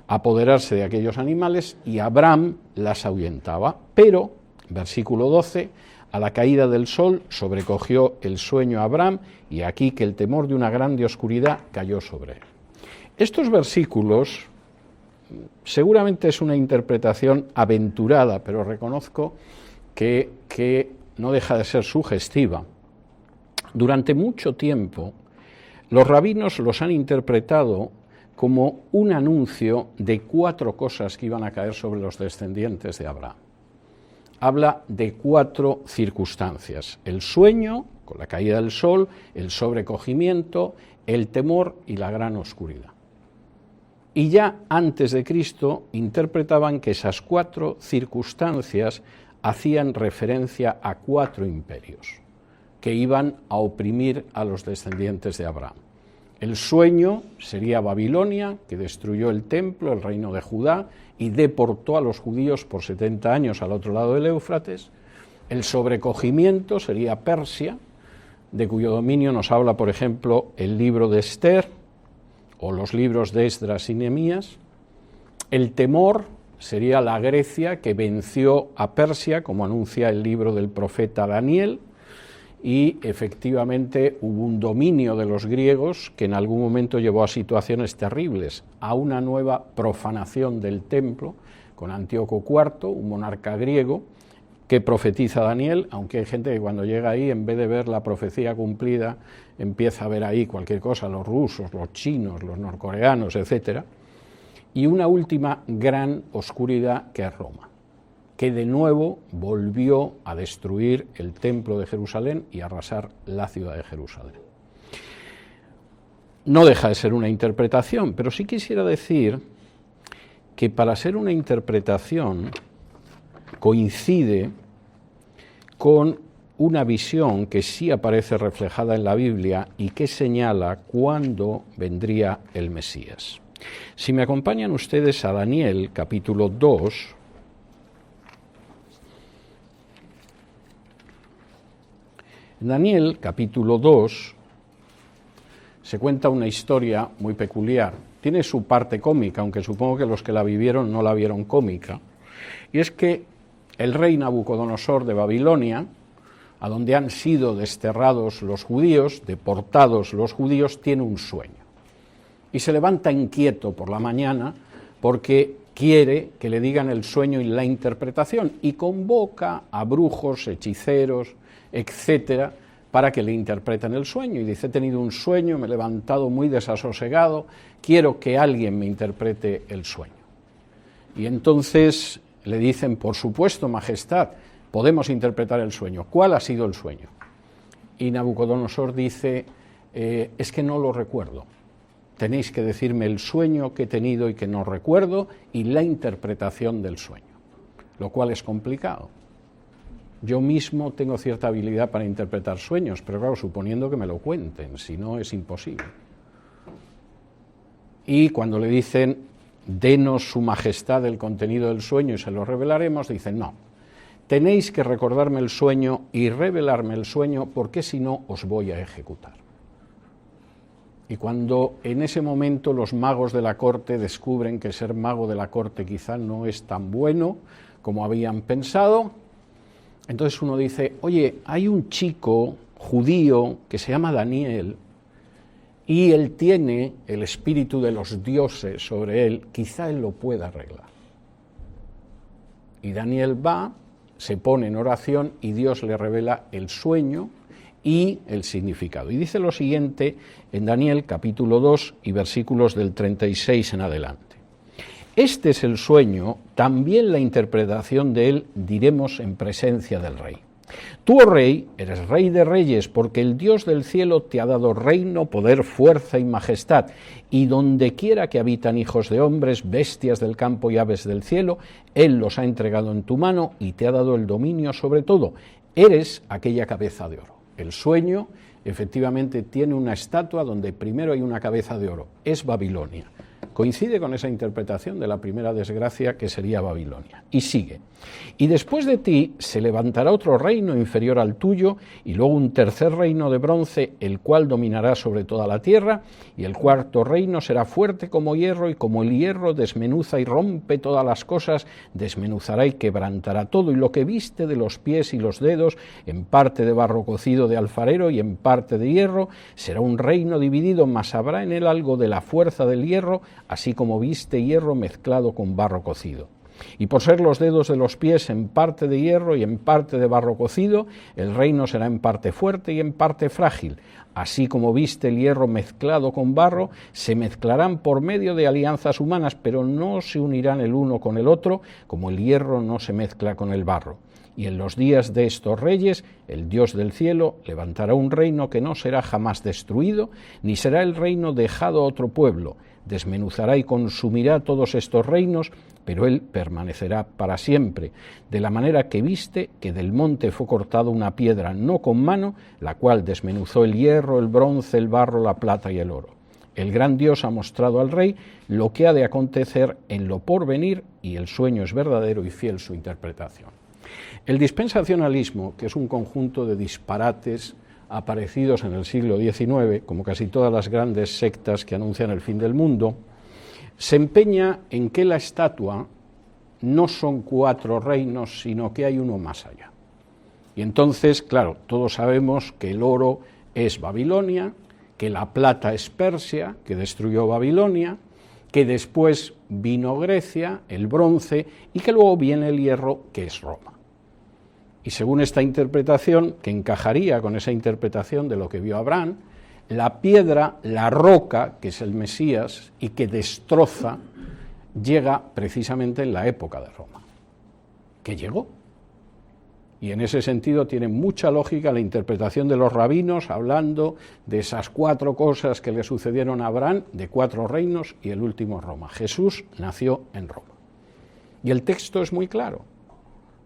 apoderarse de aquellos animales y Abraham las ahuyentaba. Pero, versículo 12, a la caída del sol sobrecogió el sueño a Abraham y aquí que el temor de una grande oscuridad cayó sobre él. Estos versículos seguramente es una interpretación aventurada, pero reconozco que no deja de ser sugestiva. Durante mucho tiempo, los rabinos los han interpretado como un anuncio de 4 cosas que iban a caer sobre los descendientes de Abraham. Habla de 4 circunstancias: el sueño, con la caída del sol, el sobrecogimiento, el temor y la gran oscuridad. Y ya antes de Cristo interpretaban que esas 4 circunstancias hacían referencia a 4 imperios que iban a oprimir a los descendientes de Abraham. El sueño sería Babilonia, que destruyó el templo, el reino de Judá, y deportó a los judíos por 70 años al otro lado del Éufrates. El sobrecogimiento sería Persia, de cuyo dominio nos habla, por ejemplo, el libro de Esther, o los libros de Esdras y Nehemías. El temor sería la Grecia que venció a Persia, como anuncia el libro del profeta Daniel, y efectivamente hubo un dominio de los griegos que en algún momento llevó a situaciones terribles, a una nueva profanación del templo, con Antíoco IV, un monarca griego, que profetiza Daniel, aunque hay gente que cuando llega ahí, en vez de ver la profecía cumplida, empieza a ver ahí cualquier cosa, los rusos, los chinos, los norcoreanos, etc. Y una última gran oscuridad que es Roma, que de nuevo volvió a destruir el templo de Jerusalén y arrasar la ciudad de Jerusalén. No deja de ser una interpretación, pero sí quisiera decir que para ser una interpretación coincide con una visión que sí aparece reflejada en la Biblia y que señala cuándo vendría el Mesías. Si me acompañan ustedes a Daniel, capítulo 2, en Daniel, capítulo 2, se cuenta una historia muy peculiar. Tiene su parte cómica, aunque supongo que los que la vivieron no la vieron cómica. Y es que el rey Nabucodonosor de Babilonia, a donde han sido desterrados los judíos, deportados los judíos, tiene un sueño. Y se levanta inquieto por la mañana porque quiere que le digan el sueño y la interpretación, y convoca a brujos, hechiceros, etcétera, para que le interpreten el sueño. Y dice: he tenido un sueño, me he levantado muy desasosegado, quiero que alguien me interprete el sueño. Y entonces le dicen: por supuesto, majestad, podemos interpretar el sueño. ¿Cuál ha sido el sueño? Y Nabucodonosor dice: es que no lo recuerdo. Tenéis que decirme el sueño que he tenido y que no recuerdo, y la interpretación del sueño, lo cual es complicado. Yo mismo tengo cierta habilidad para interpretar sueños, pero claro, suponiendo que me lo cuenten, si no es imposible. Y cuando le dicen: denos su majestad el contenido del sueño y se lo revelaremos, dicen: no, tenéis que recordarme el sueño y revelarme el sueño, porque si no os voy a ejecutar. Y cuando en ese momento los magos de la corte descubren que ser mago de la corte quizá no es tan bueno como habían pensado, entonces uno dice: oye, hay un chico judío que se llama Daniel y él tiene el espíritu de los dioses sobre él, quizá él lo pueda arreglar. Y Daniel va, se pone en oración y Dios le revela el sueño y el significado. Y dice lo siguiente en Daniel capítulo 2 y versículos del 36 en adelante: este es el sueño, también la interpretación de él diremos en presencia del rey. Tú, oh rey, eres rey de reyes, porque el Dios del cielo te ha dado reino, poder, fuerza y majestad, y donde quiera que habitan hijos de hombres, bestias del campo y aves del cielo, él los ha entregado en tu mano y te ha dado el dominio sobre todo. Eres aquella cabeza de oro. El sueño efectivamente tiene una estatua donde primero hay una cabeza de oro, es Babilonia. Coincide con esa interpretación de la primera desgracia, que sería Babilonia. Y sigue: y después de ti se levantará otro reino inferior al tuyo, y luego un tercer reino de bronce, el cual dominará sobre toda la tierra, y el cuarto reino será fuerte como hierro, y como el hierro desmenuza y rompe todas las cosas, desmenuzará y quebrantará todo, y lo que viste de los pies y los dedos, en parte de barro cocido de alfarero y en parte de hierro, será un reino dividido, mas habrá en él algo de la fuerza del hierro, así como viste hierro mezclado con barro cocido. Y por ser los dedos de los pies en parte de hierro y en parte de barro cocido, el reino será en parte fuerte y en parte frágil. Así como viste el hierro mezclado con barro, se mezclarán por medio de alianzas humanas, pero no se unirán el uno con el otro, como el hierro no se mezcla con el barro. Y en los días de estos reyes, el Dios del cielo levantará un reino que no será jamás destruido, ni será el reino dejado a otro pueblo. Desmenuzará y consumirá todos estos reinos, pero él permanecerá para siempre, de la manera que viste que del monte fue cortada una piedra no con mano, la cual desmenuzó el hierro, el bronce, el barro, la plata y el oro. El gran Dios ha mostrado al rey lo que ha de acontecer en lo porvenir, y el sueño es verdadero y fiel su interpretación. El dispensacionalismo, que es un conjunto de disparates aparecidos en el siglo XIX, como casi todas las grandes sectas que anuncian el fin del mundo, se empeña en que la estatua no son 4 reinos, sino que hay uno más allá. Y entonces, claro, todos sabemos que el oro es Babilonia, que la plata es Persia, que destruyó Babilonia, que después vino Grecia, el bronce, y que luego viene el hierro, que es Roma. Y según esta interpretación, que encajaría con esa interpretación de lo que vio Abraham, la piedra, la roca, que es el Mesías y que destroza, llega precisamente en la época de Roma, que llegó. Y en ese sentido tiene mucha lógica la interpretación de los rabinos, hablando de esas 4 cosas que le sucedieron a Abraham, de 4 reinos y el último Roma. Jesús nació en Roma. Y el texto es muy claro.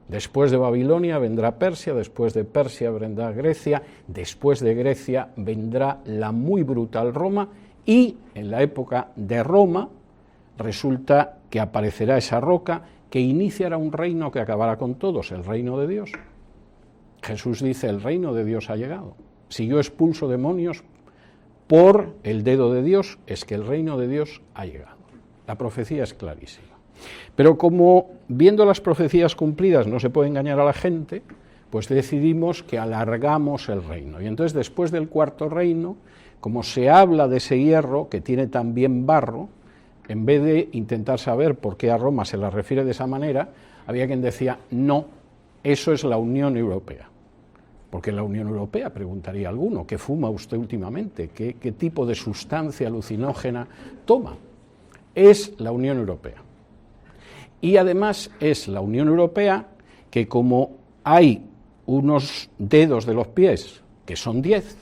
Después de Babilonia vendrá Persia, después de Persia vendrá Grecia, después de Grecia vendrá la muy brutal Roma, y en la época de Roma resulta que aparecerá esa roca que iniciará un reino que acabará con todos, el reino de Dios. Jesús dice: el reino de Dios ha llegado. Si yo expulso demonios por el dedo de Dios, es que el reino de Dios ha llegado. La profecía es clarísima. Pero como viendo las profecías cumplidas no se puede engañar a la gente, pues decidimos que alargamos el reino. Y entonces después del cuarto reino, como se habla de ese hierro que tiene también barro, en vez de intentar saber por qué a Roma se la refiere de esa manera, había quien decía, no, eso es la Unión Europea. Porque la Unión Europea, preguntaría alguno, ¿qué fuma usted últimamente? ¿Qué tipo de sustancia alucinógena toma? Es la Unión Europea. Y además es la Unión Europea que, como hay unos dedos de los pies, que son 10,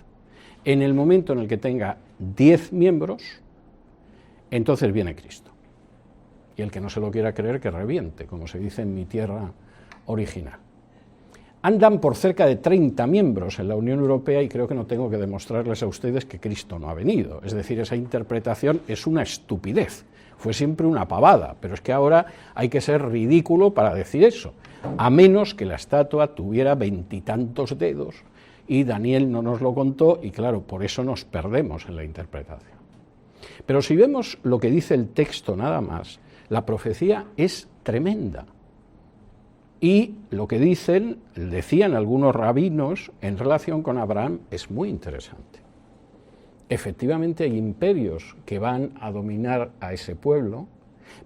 en el momento en el que tenga 10 miembros, entonces viene Cristo. Y el que no se lo quiera creer, que reviente, como se dice en mi tierra original. Andan por cerca de 30 miembros en la Unión Europea y creo que no tengo que demostrarles a ustedes que Cristo no ha venido. Es decir, esa interpretación es una estupidez. Fue siempre una pavada, pero es que ahora hay que ser ridículo para decir eso, a menos que la estatua tuviera 20 y tantos dedos, y Daniel no nos lo contó, y claro, por eso nos perdemos en la interpretación. Pero si vemos lo que dice el texto nada más, la profecía es tremenda. Y lo que decían algunos rabinos en relación con Abraham es muy interesante. Efectivamente hay imperios que van a dominar a ese pueblo,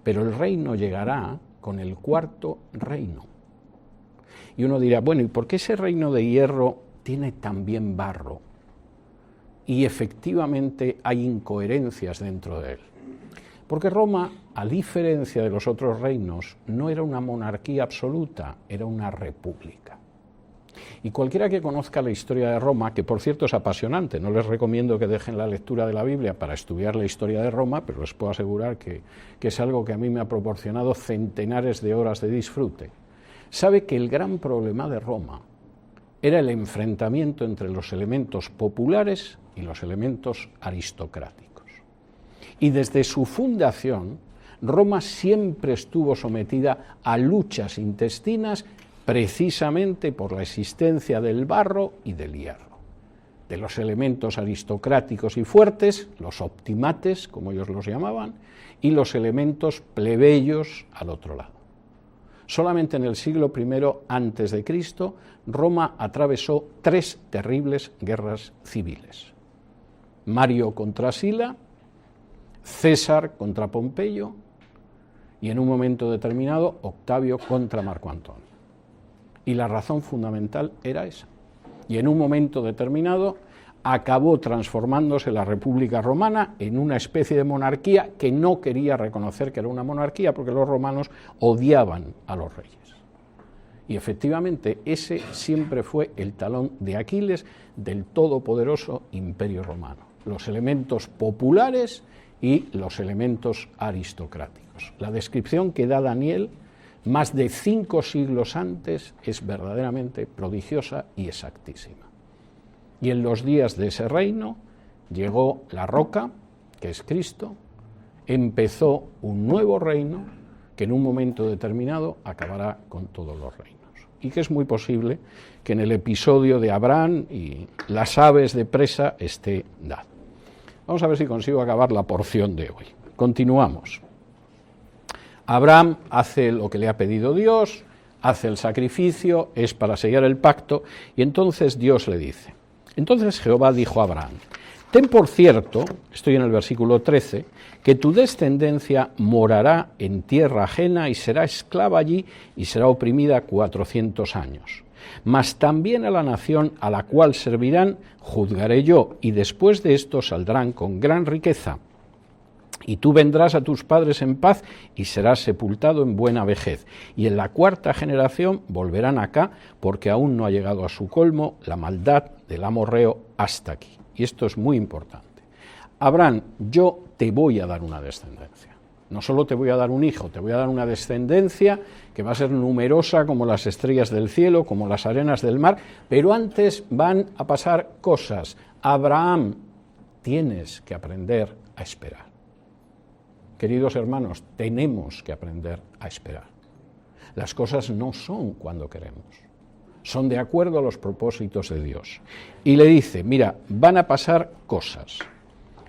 pero el reino llegará con el cuarto reino. Y uno dirá, bueno, ¿y por qué ese reino de hierro tiene también barro? Y efectivamente hay incoherencias dentro de él. Porque Roma, a diferencia de los otros reinos, no era una monarquía absoluta, era una república. Y cualquiera que conozca la historia de Roma, que por cierto es apasionante, no les recomiendo que dejen la lectura de la Biblia para estudiar la historia de Roma, pero les puedo asegurar que es algo que a mí me ha proporcionado centenares de horas de disfrute, sabe que el gran problema de Roma era el enfrentamiento entre los elementos populares y los elementos aristocráticos. Y desde su fundación, Roma siempre estuvo sometida a luchas intestinas precisamente por la existencia del barro y del hierro, de los elementos aristocráticos y fuertes, los optimates, como ellos los llamaban, y los elementos plebeyos al otro lado. Solamente en el siglo I antes de Cristo, Roma atravesó 3 terribles guerras civiles. Mario contra Sila, César contra Pompeyo y en un momento determinado Octavio contra Marco Antonio. Y la razón fundamental era esa. Y en un momento determinado acabó transformándose la República Romana en una especie de monarquía que no quería reconocer que era una monarquía porque los romanos odiaban a los reyes. Y efectivamente ese siempre fue el talón de Aquiles del todopoderoso Imperio Romano. Los elementos populares y los elementos aristocráticos. La descripción que da Daniel, más de 5 siglos antes, es verdaderamente prodigiosa y exactísima. Y en los días de ese reino llegó la roca, que es Cristo, empezó un nuevo reino que en un momento determinado acabará con todos los reinos. Y que es muy posible que en el episodio de Abraham y las aves de presa esté dado. Vamos a ver si consigo acabar la porción de hoy. Continuamos. Abraham hace lo que le ha pedido Dios, hace el sacrificio, es para sellar el pacto, y entonces Dios le dice. Entonces Jehová dijo a Abraham, ten por cierto, estoy en el versículo 13, que tu descendencia morará en tierra ajena y será esclava allí y será oprimida 400 años. Mas también a la nación a la cual servirán juzgaré yo, y después de esto saldrán con gran riqueza. Y tú vendrás a tus padres en paz y serás sepultado en buena vejez. Y en la 4ª generación volverán acá, porque aún no ha llegado a su colmo la maldad del amorreo hasta aquí. Y esto es muy importante. Abraham, yo te voy a dar una descendencia. No solo te voy a dar un hijo, te voy a dar una descendencia que va a ser numerosa como las estrellas del cielo, como las arenas del mar, pero antes van a pasar cosas. Abraham, tienes que aprender a esperar. Queridos hermanos, tenemos que aprender a esperar. Las cosas no son cuando queremos, son de acuerdo a los propósitos de Dios. Y le dice, mira, van a pasar cosas.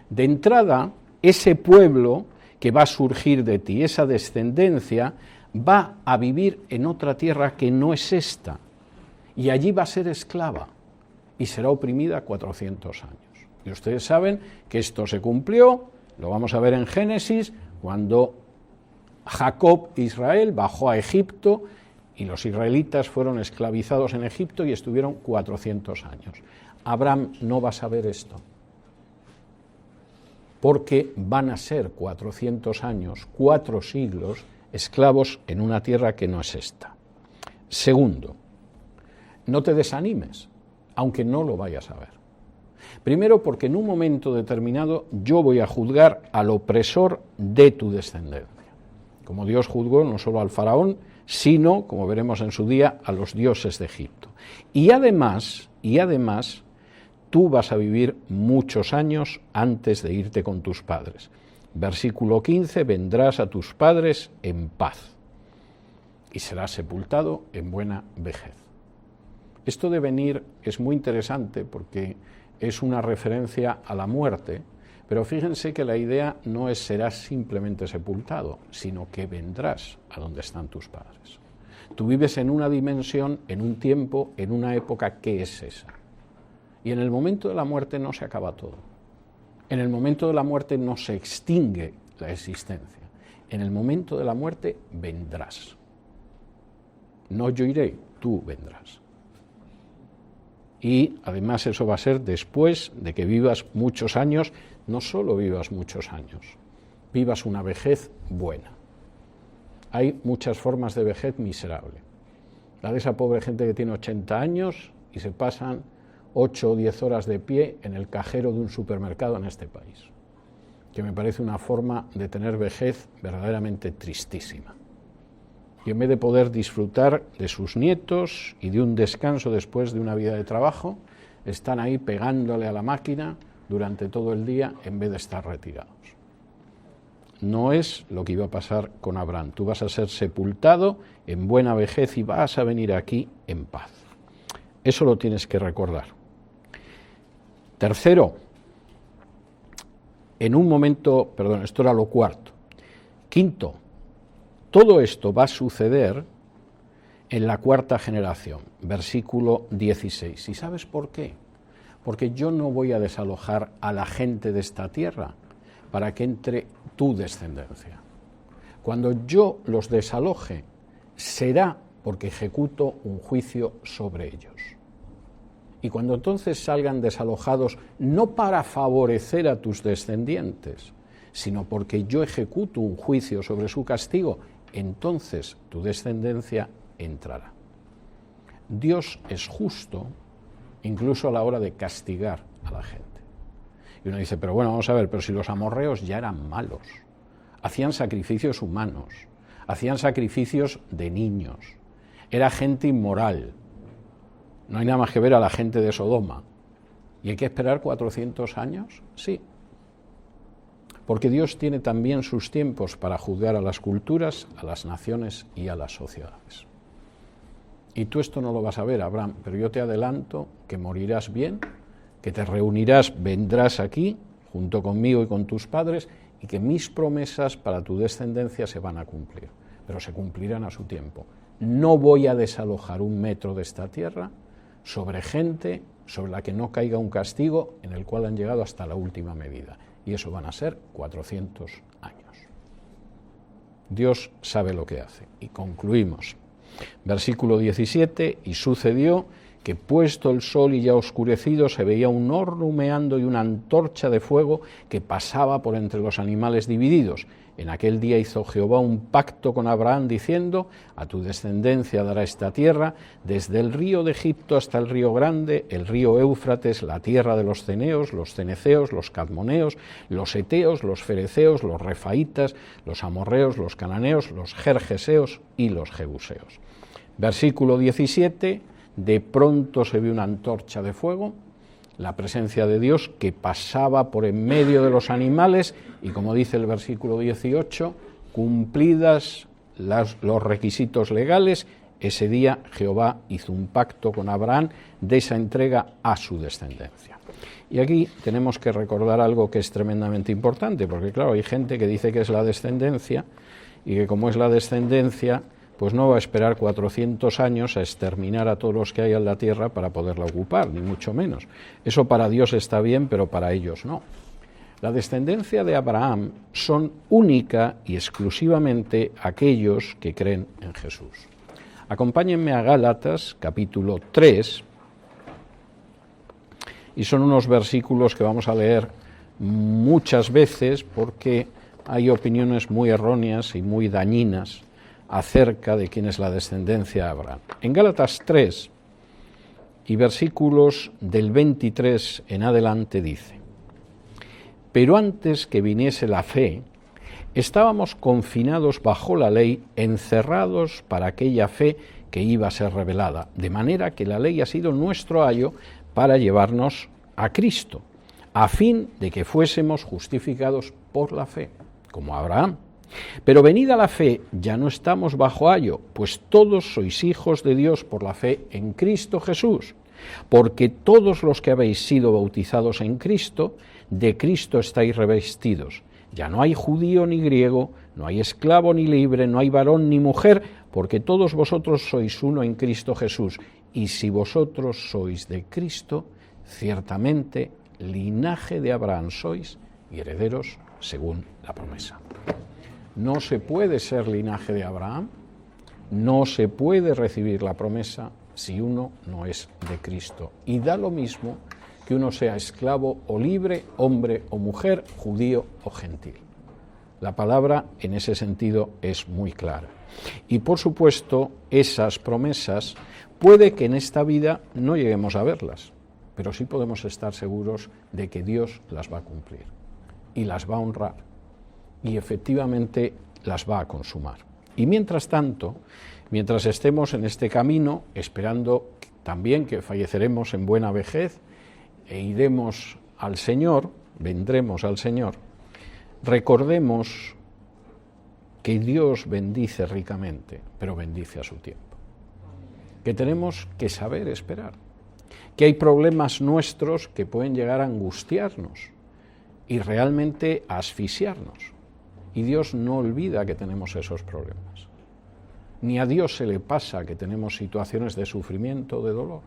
De entrada, ese pueblo que va a surgir de ti, esa descendencia, va a vivir en otra tierra que no es esta, y allí va a ser esclava, y será oprimida 400 años. Y ustedes saben que esto se cumplió, lo vamos a ver en Génesis, cuando Jacob, Israel, bajó a Egipto, y los israelitas fueron esclavizados en Egipto y estuvieron 400 años. Abraham no va a saber esto, porque van a ser 400 años, 4 siglos, esclavos en una tierra que no es esta. Segundo, no te desanimes, aunque no lo vayas a ver. Primero, porque en un momento determinado yo voy a juzgar al opresor de tu descendencia, como Dios juzgó no solo al faraón, sino, como veremos en su día, a los dioses de Egipto. Y además, tú vas a vivir muchos años antes de irte con tus padres. Versículo 15, vendrás a tus padres en paz y serás sepultado en buena vejez. Esto de venir es muy interesante porque es una referencia a la muerte, pero fíjense que la idea no es serás simplemente sepultado, sino que vendrás a donde están tus padres. Tú vives en una dimensión, en un tiempo, en una época que es esa. Y en el momento de la muerte no se acaba todo. En el momento de la muerte no se extingue la existencia. En el momento de la muerte vendrás. No yo iré, tú vendrás. Y además eso va a ser después de que vivas muchos años, no solo vivas muchos años, vivas una vejez buena. Hay muchas formas de vejez miserable. La de esa pobre gente que tiene 80 años y se pasan 8 o 10 horas de pie en el cajero de un supermercado en este país, que me parece una forma de tener vejez verdaderamente tristísima. Y en vez de poder disfrutar de sus nietos y de un descanso después de una vida de trabajo, están ahí pegándole a la máquina durante todo el día en vez de estar retirados. No es lo que iba a pasar con Abraham. Tú vas a ser sepultado en buena vejez y vas a venir aquí en paz. Eso lo tienes que recordar. Tercero, en un momento, perdón, esto era lo cuarto. Quinto, todo esto va a suceder en la cuarta generación, versículo 16. ¿Y sabes por qué? Porque yo no voy a desalojar a la gente de esta tierra para que entre tu descendencia. Cuando yo los desaloje, será porque ejecuto un juicio sobre ellos. Y cuando entonces salgan desalojados, no para favorecer a tus descendientes, sino porque yo ejecuto un juicio sobre su castigo, entonces tu descendencia entrará. Dios es justo incluso a la hora de castigar a la gente. Y uno dice, pero bueno, vamos a ver, pero si los amorreos ya eran malos, hacían sacrificios humanos, hacían sacrificios de niños, era gente inmoral, no hay nada más que ver a la gente de Sodoma. ¿Y hay que esperar 400 años? Sí. Porque Dios tiene también sus tiempos para juzgar a las culturas, a las naciones y a las sociedades. Y tú esto no lo vas a ver, Abraham, pero yo te adelanto que morirás bien, que te reunirás, vendrás aquí, junto conmigo y con tus padres, y que mis promesas para tu descendencia se van a cumplir, pero se cumplirán a su tiempo. No voy a desalojar un metro de esta tierra sobre gente sobre la que no caiga un castigo en el cual han llegado hasta la última medida. Y eso van a ser 400 años. Dios sabe lo que hace. Y concluimos. Versículo 17, y sucedió que puesto el sol y ya oscurecido se veía un horno humeando y una antorcha de fuego que pasaba por entre los animales divididos. En aquel día hizo Jehová un pacto con Abraham diciendo, a tu descendencia dará esta tierra, desde el río de Egipto hasta el río grande, el río Éufrates, la tierra de los ceneos, los ceneceos, los cadmoneos, los eteos, los fereceos, los refaitas, los amorreos, los cananeos, los gergeseos y los jebuseos. Versículo 17, de pronto se ve una antorcha de fuego, la presencia de Dios que pasaba por en medio de los animales y, como dice el versículo 18, cumplidas los requisitos legales, Ese día Jehová hizo un pacto con Abraham de esa entrega a su descendencia. Y aquí tenemos que recordar algo que es tremendamente importante, porque claro, hay gente que dice que es la descendencia y que como es la descendencia, pues no va a esperar 400 años a exterminar a todos los que hay en la tierra para poderla ocupar, ni mucho menos. Eso para Dios está bien, pero para ellos no. La descendencia de Abraham son única y exclusivamente aquellos que creen en Jesús. Acompáñenme a Gálatas, capítulo 3, y son unos versículos que vamos a leer muchas veces porque hay opiniones muy erróneas y muy dañinas acerca de quién es la descendencia de Abraham. En Gálatas 3 y versículos del 23 en adelante dice: pero antes que viniese la fe, estábamos confinados bajo la ley, encerrados para aquella fe que iba a ser revelada, de manera que la ley ha sido nuestro ayo para llevarnos a Cristo, a fin de que fuésemos justificados por la fe, como Abraham. Pero venida la fe, ya no estamos bajo ayo, pues todos sois hijos de Dios por la fe en Cristo Jesús, porque todos los que habéis sido bautizados en Cristo, de Cristo estáis revestidos. Ya no hay judío ni griego, no hay esclavo ni libre, no hay varón ni mujer, porque todos vosotros sois uno en Cristo Jesús. Y si vosotros sois de Cristo, ciertamente linaje de Abraham sois y herederos según la promesa. No se puede ser linaje de Abraham, no se puede recibir la promesa si uno no es de Cristo. Y da lo mismo que uno sea esclavo o libre, hombre o mujer, judío o gentil. La palabra en ese sentido es muy clara. Y por supuesto, esas promesas puede que en esta vida no lleguemos a verlas, pero sí podemos estar seguros de que Dios las va a cumplir y las va a honrar y efectivamente las va a consumar. Y mientras tanto, mientras estemos en este camino, esperando también que falleceremos en buena vejez e iremos al Señor, vendremos al Señor, recordemos que Dios bendice ricamente, pero bendice a su tiempo. Que tenemos que saber esperar, que hay problemas nuestros que pueden llegar a angustiarnos y realmente a asfixiarnos. Y Dios no olvida que tenemos esos problemas. Ni a Dios se le pasa que tenemos situaciones de sufrimiento, de dolor,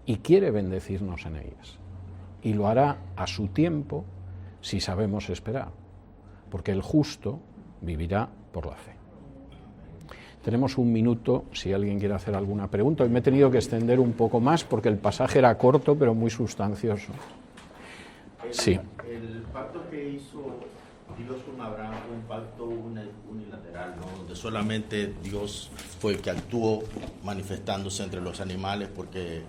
y quiere bendecirnos en ellas. Y lo hará a su tiempo si sabemos esperar, porque el justo vivirá por la fe. Tenemos un minuto si alguien quiere hacer alguna pregunta. Hoy me he tenido que extender un poco más porque el pasaje era corto pero muy sustancioso. Sí. El pacto que hizo Dios con Abraham fue un pacto unilateral, ¿no? Donde solamente Dios fue el que actuó manifestándose entre los animales porque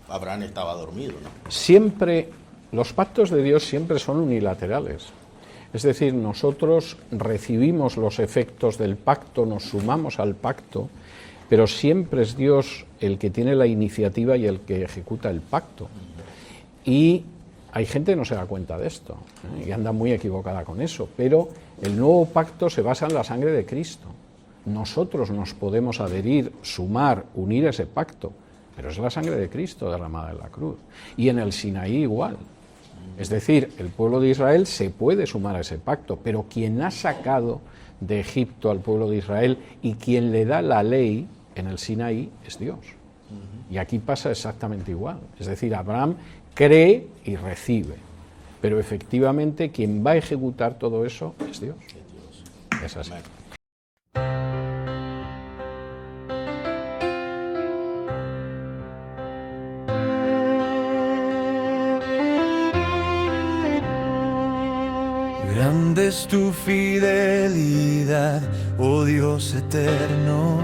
Abraham estaba dormido, ¿no? Siempre, los pactos de Dios siempre son unilaterales. Es decir, nosotros recibimos los efectos del pacto, nos sumamos al pacto, pero siempre es Dios el que tiene la iniciativa y el que ejecuta el pacto. Y hay gente que no se da cuenta de esto, y anda muy equivocada con eso, pero el nuevo pacto se basa en la sangre de Cristo. Nosotros nos podemos adherir, sumar, unir ese pacto, pero es la sangre de Cristo derramada en la cruz. Y en el Sinaí igual. Es decir, el pueblo de Israel se puede sumar a ese pacto, pero quien ha sacado de Egipto al pueblo de Israel y quien le da la ley en el Sinaí es Dios. Y aquí pasa exactamente igual. Es decir, Abraham cree y recibe, pero efectivamente quien va a ejecutar todo eso es Dios. Es así. Grande es tu fidelidad, oh Dios eterno.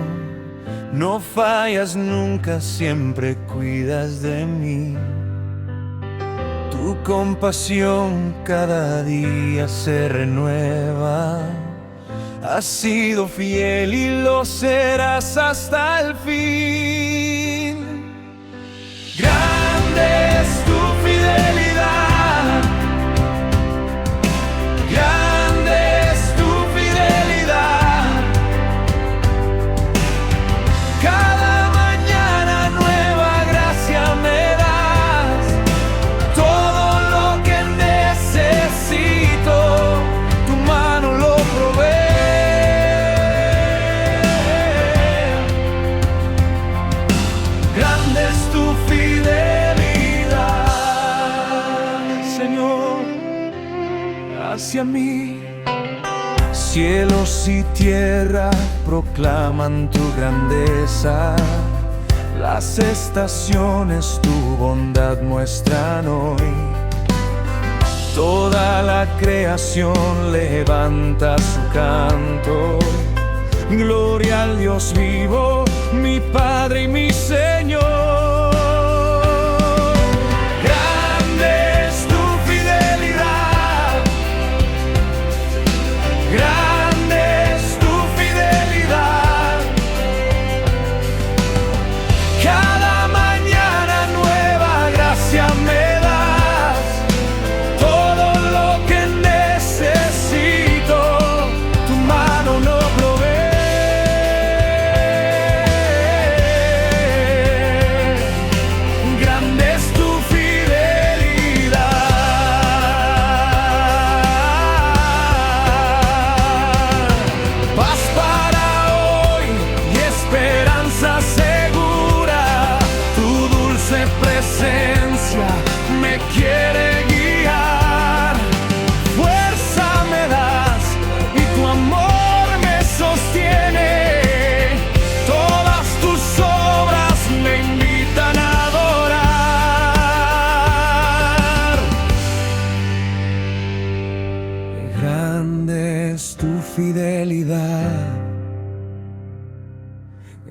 No fallas nunca, siempre cuidas de mí. Tu compasión cada día se renueva. Has sido fiel y lo serás hasta el fin. Grande es tu fidelidad. Grande es tu fidelidad. es tu fidelidad, Señor, hacia mí. Cielos y tierra proclaman tu grandeza, las estaciones tu bondad muestran hoy. Toda la creación levanta su canto. Gloria al Dios vivo, mi Padre y mi Señor. Grande es tu fidelidad, grande es tu fidelidad. Cada mañana nueva gracia me das, todo lo que necesito, tu mano lo provee. Grande es tu fidelidad. Paz para hoy y esperanza segura. Tu dulce presencia me quiere guiar. Fuerza me das y tu amor me sostiene. Todas tus obras me invitan a adorar. Grande es tu fidelidad.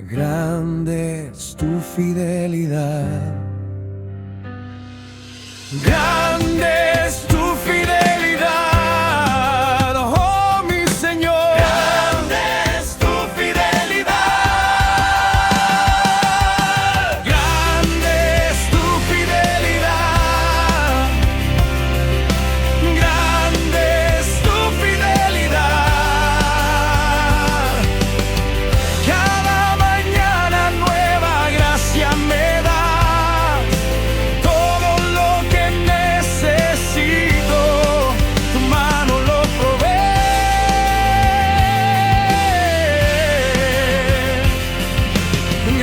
Grande es tu fidelidad. Grande es tu fidelidad, oh mi Señor. Grande es tu fidelidad. Grande es tu fidelidad. Grande es tu fidelidad. Cada mañana nueva gracia me das, todo lo que necesito, tu mano lo provee.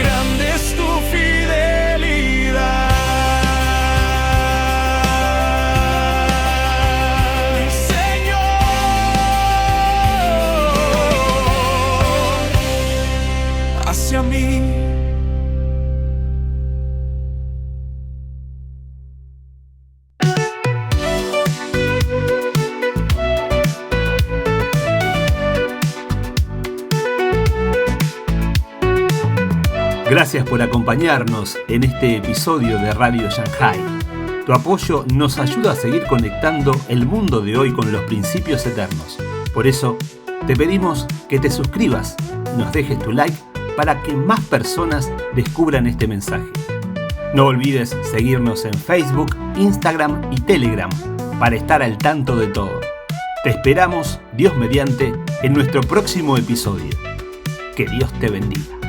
Grande es tu fidelidad, Señor, hacia mí. Gracias por acompañarnos en este episodio de Radio Shanghai. Tu apoyo nos ayuda a seguir conectando el mundo de hoy con los principios eternos. Por eso, te pedimos que te suscribas y nos dejes tu like para que más personas descubran este mensaje. No olvides seguirnos en Facebook, Instagram y Telegram para estar al tanto de todo. Te esperamos, Dios mediante, en nuestro próximo episodio. Que Dios te bendiga.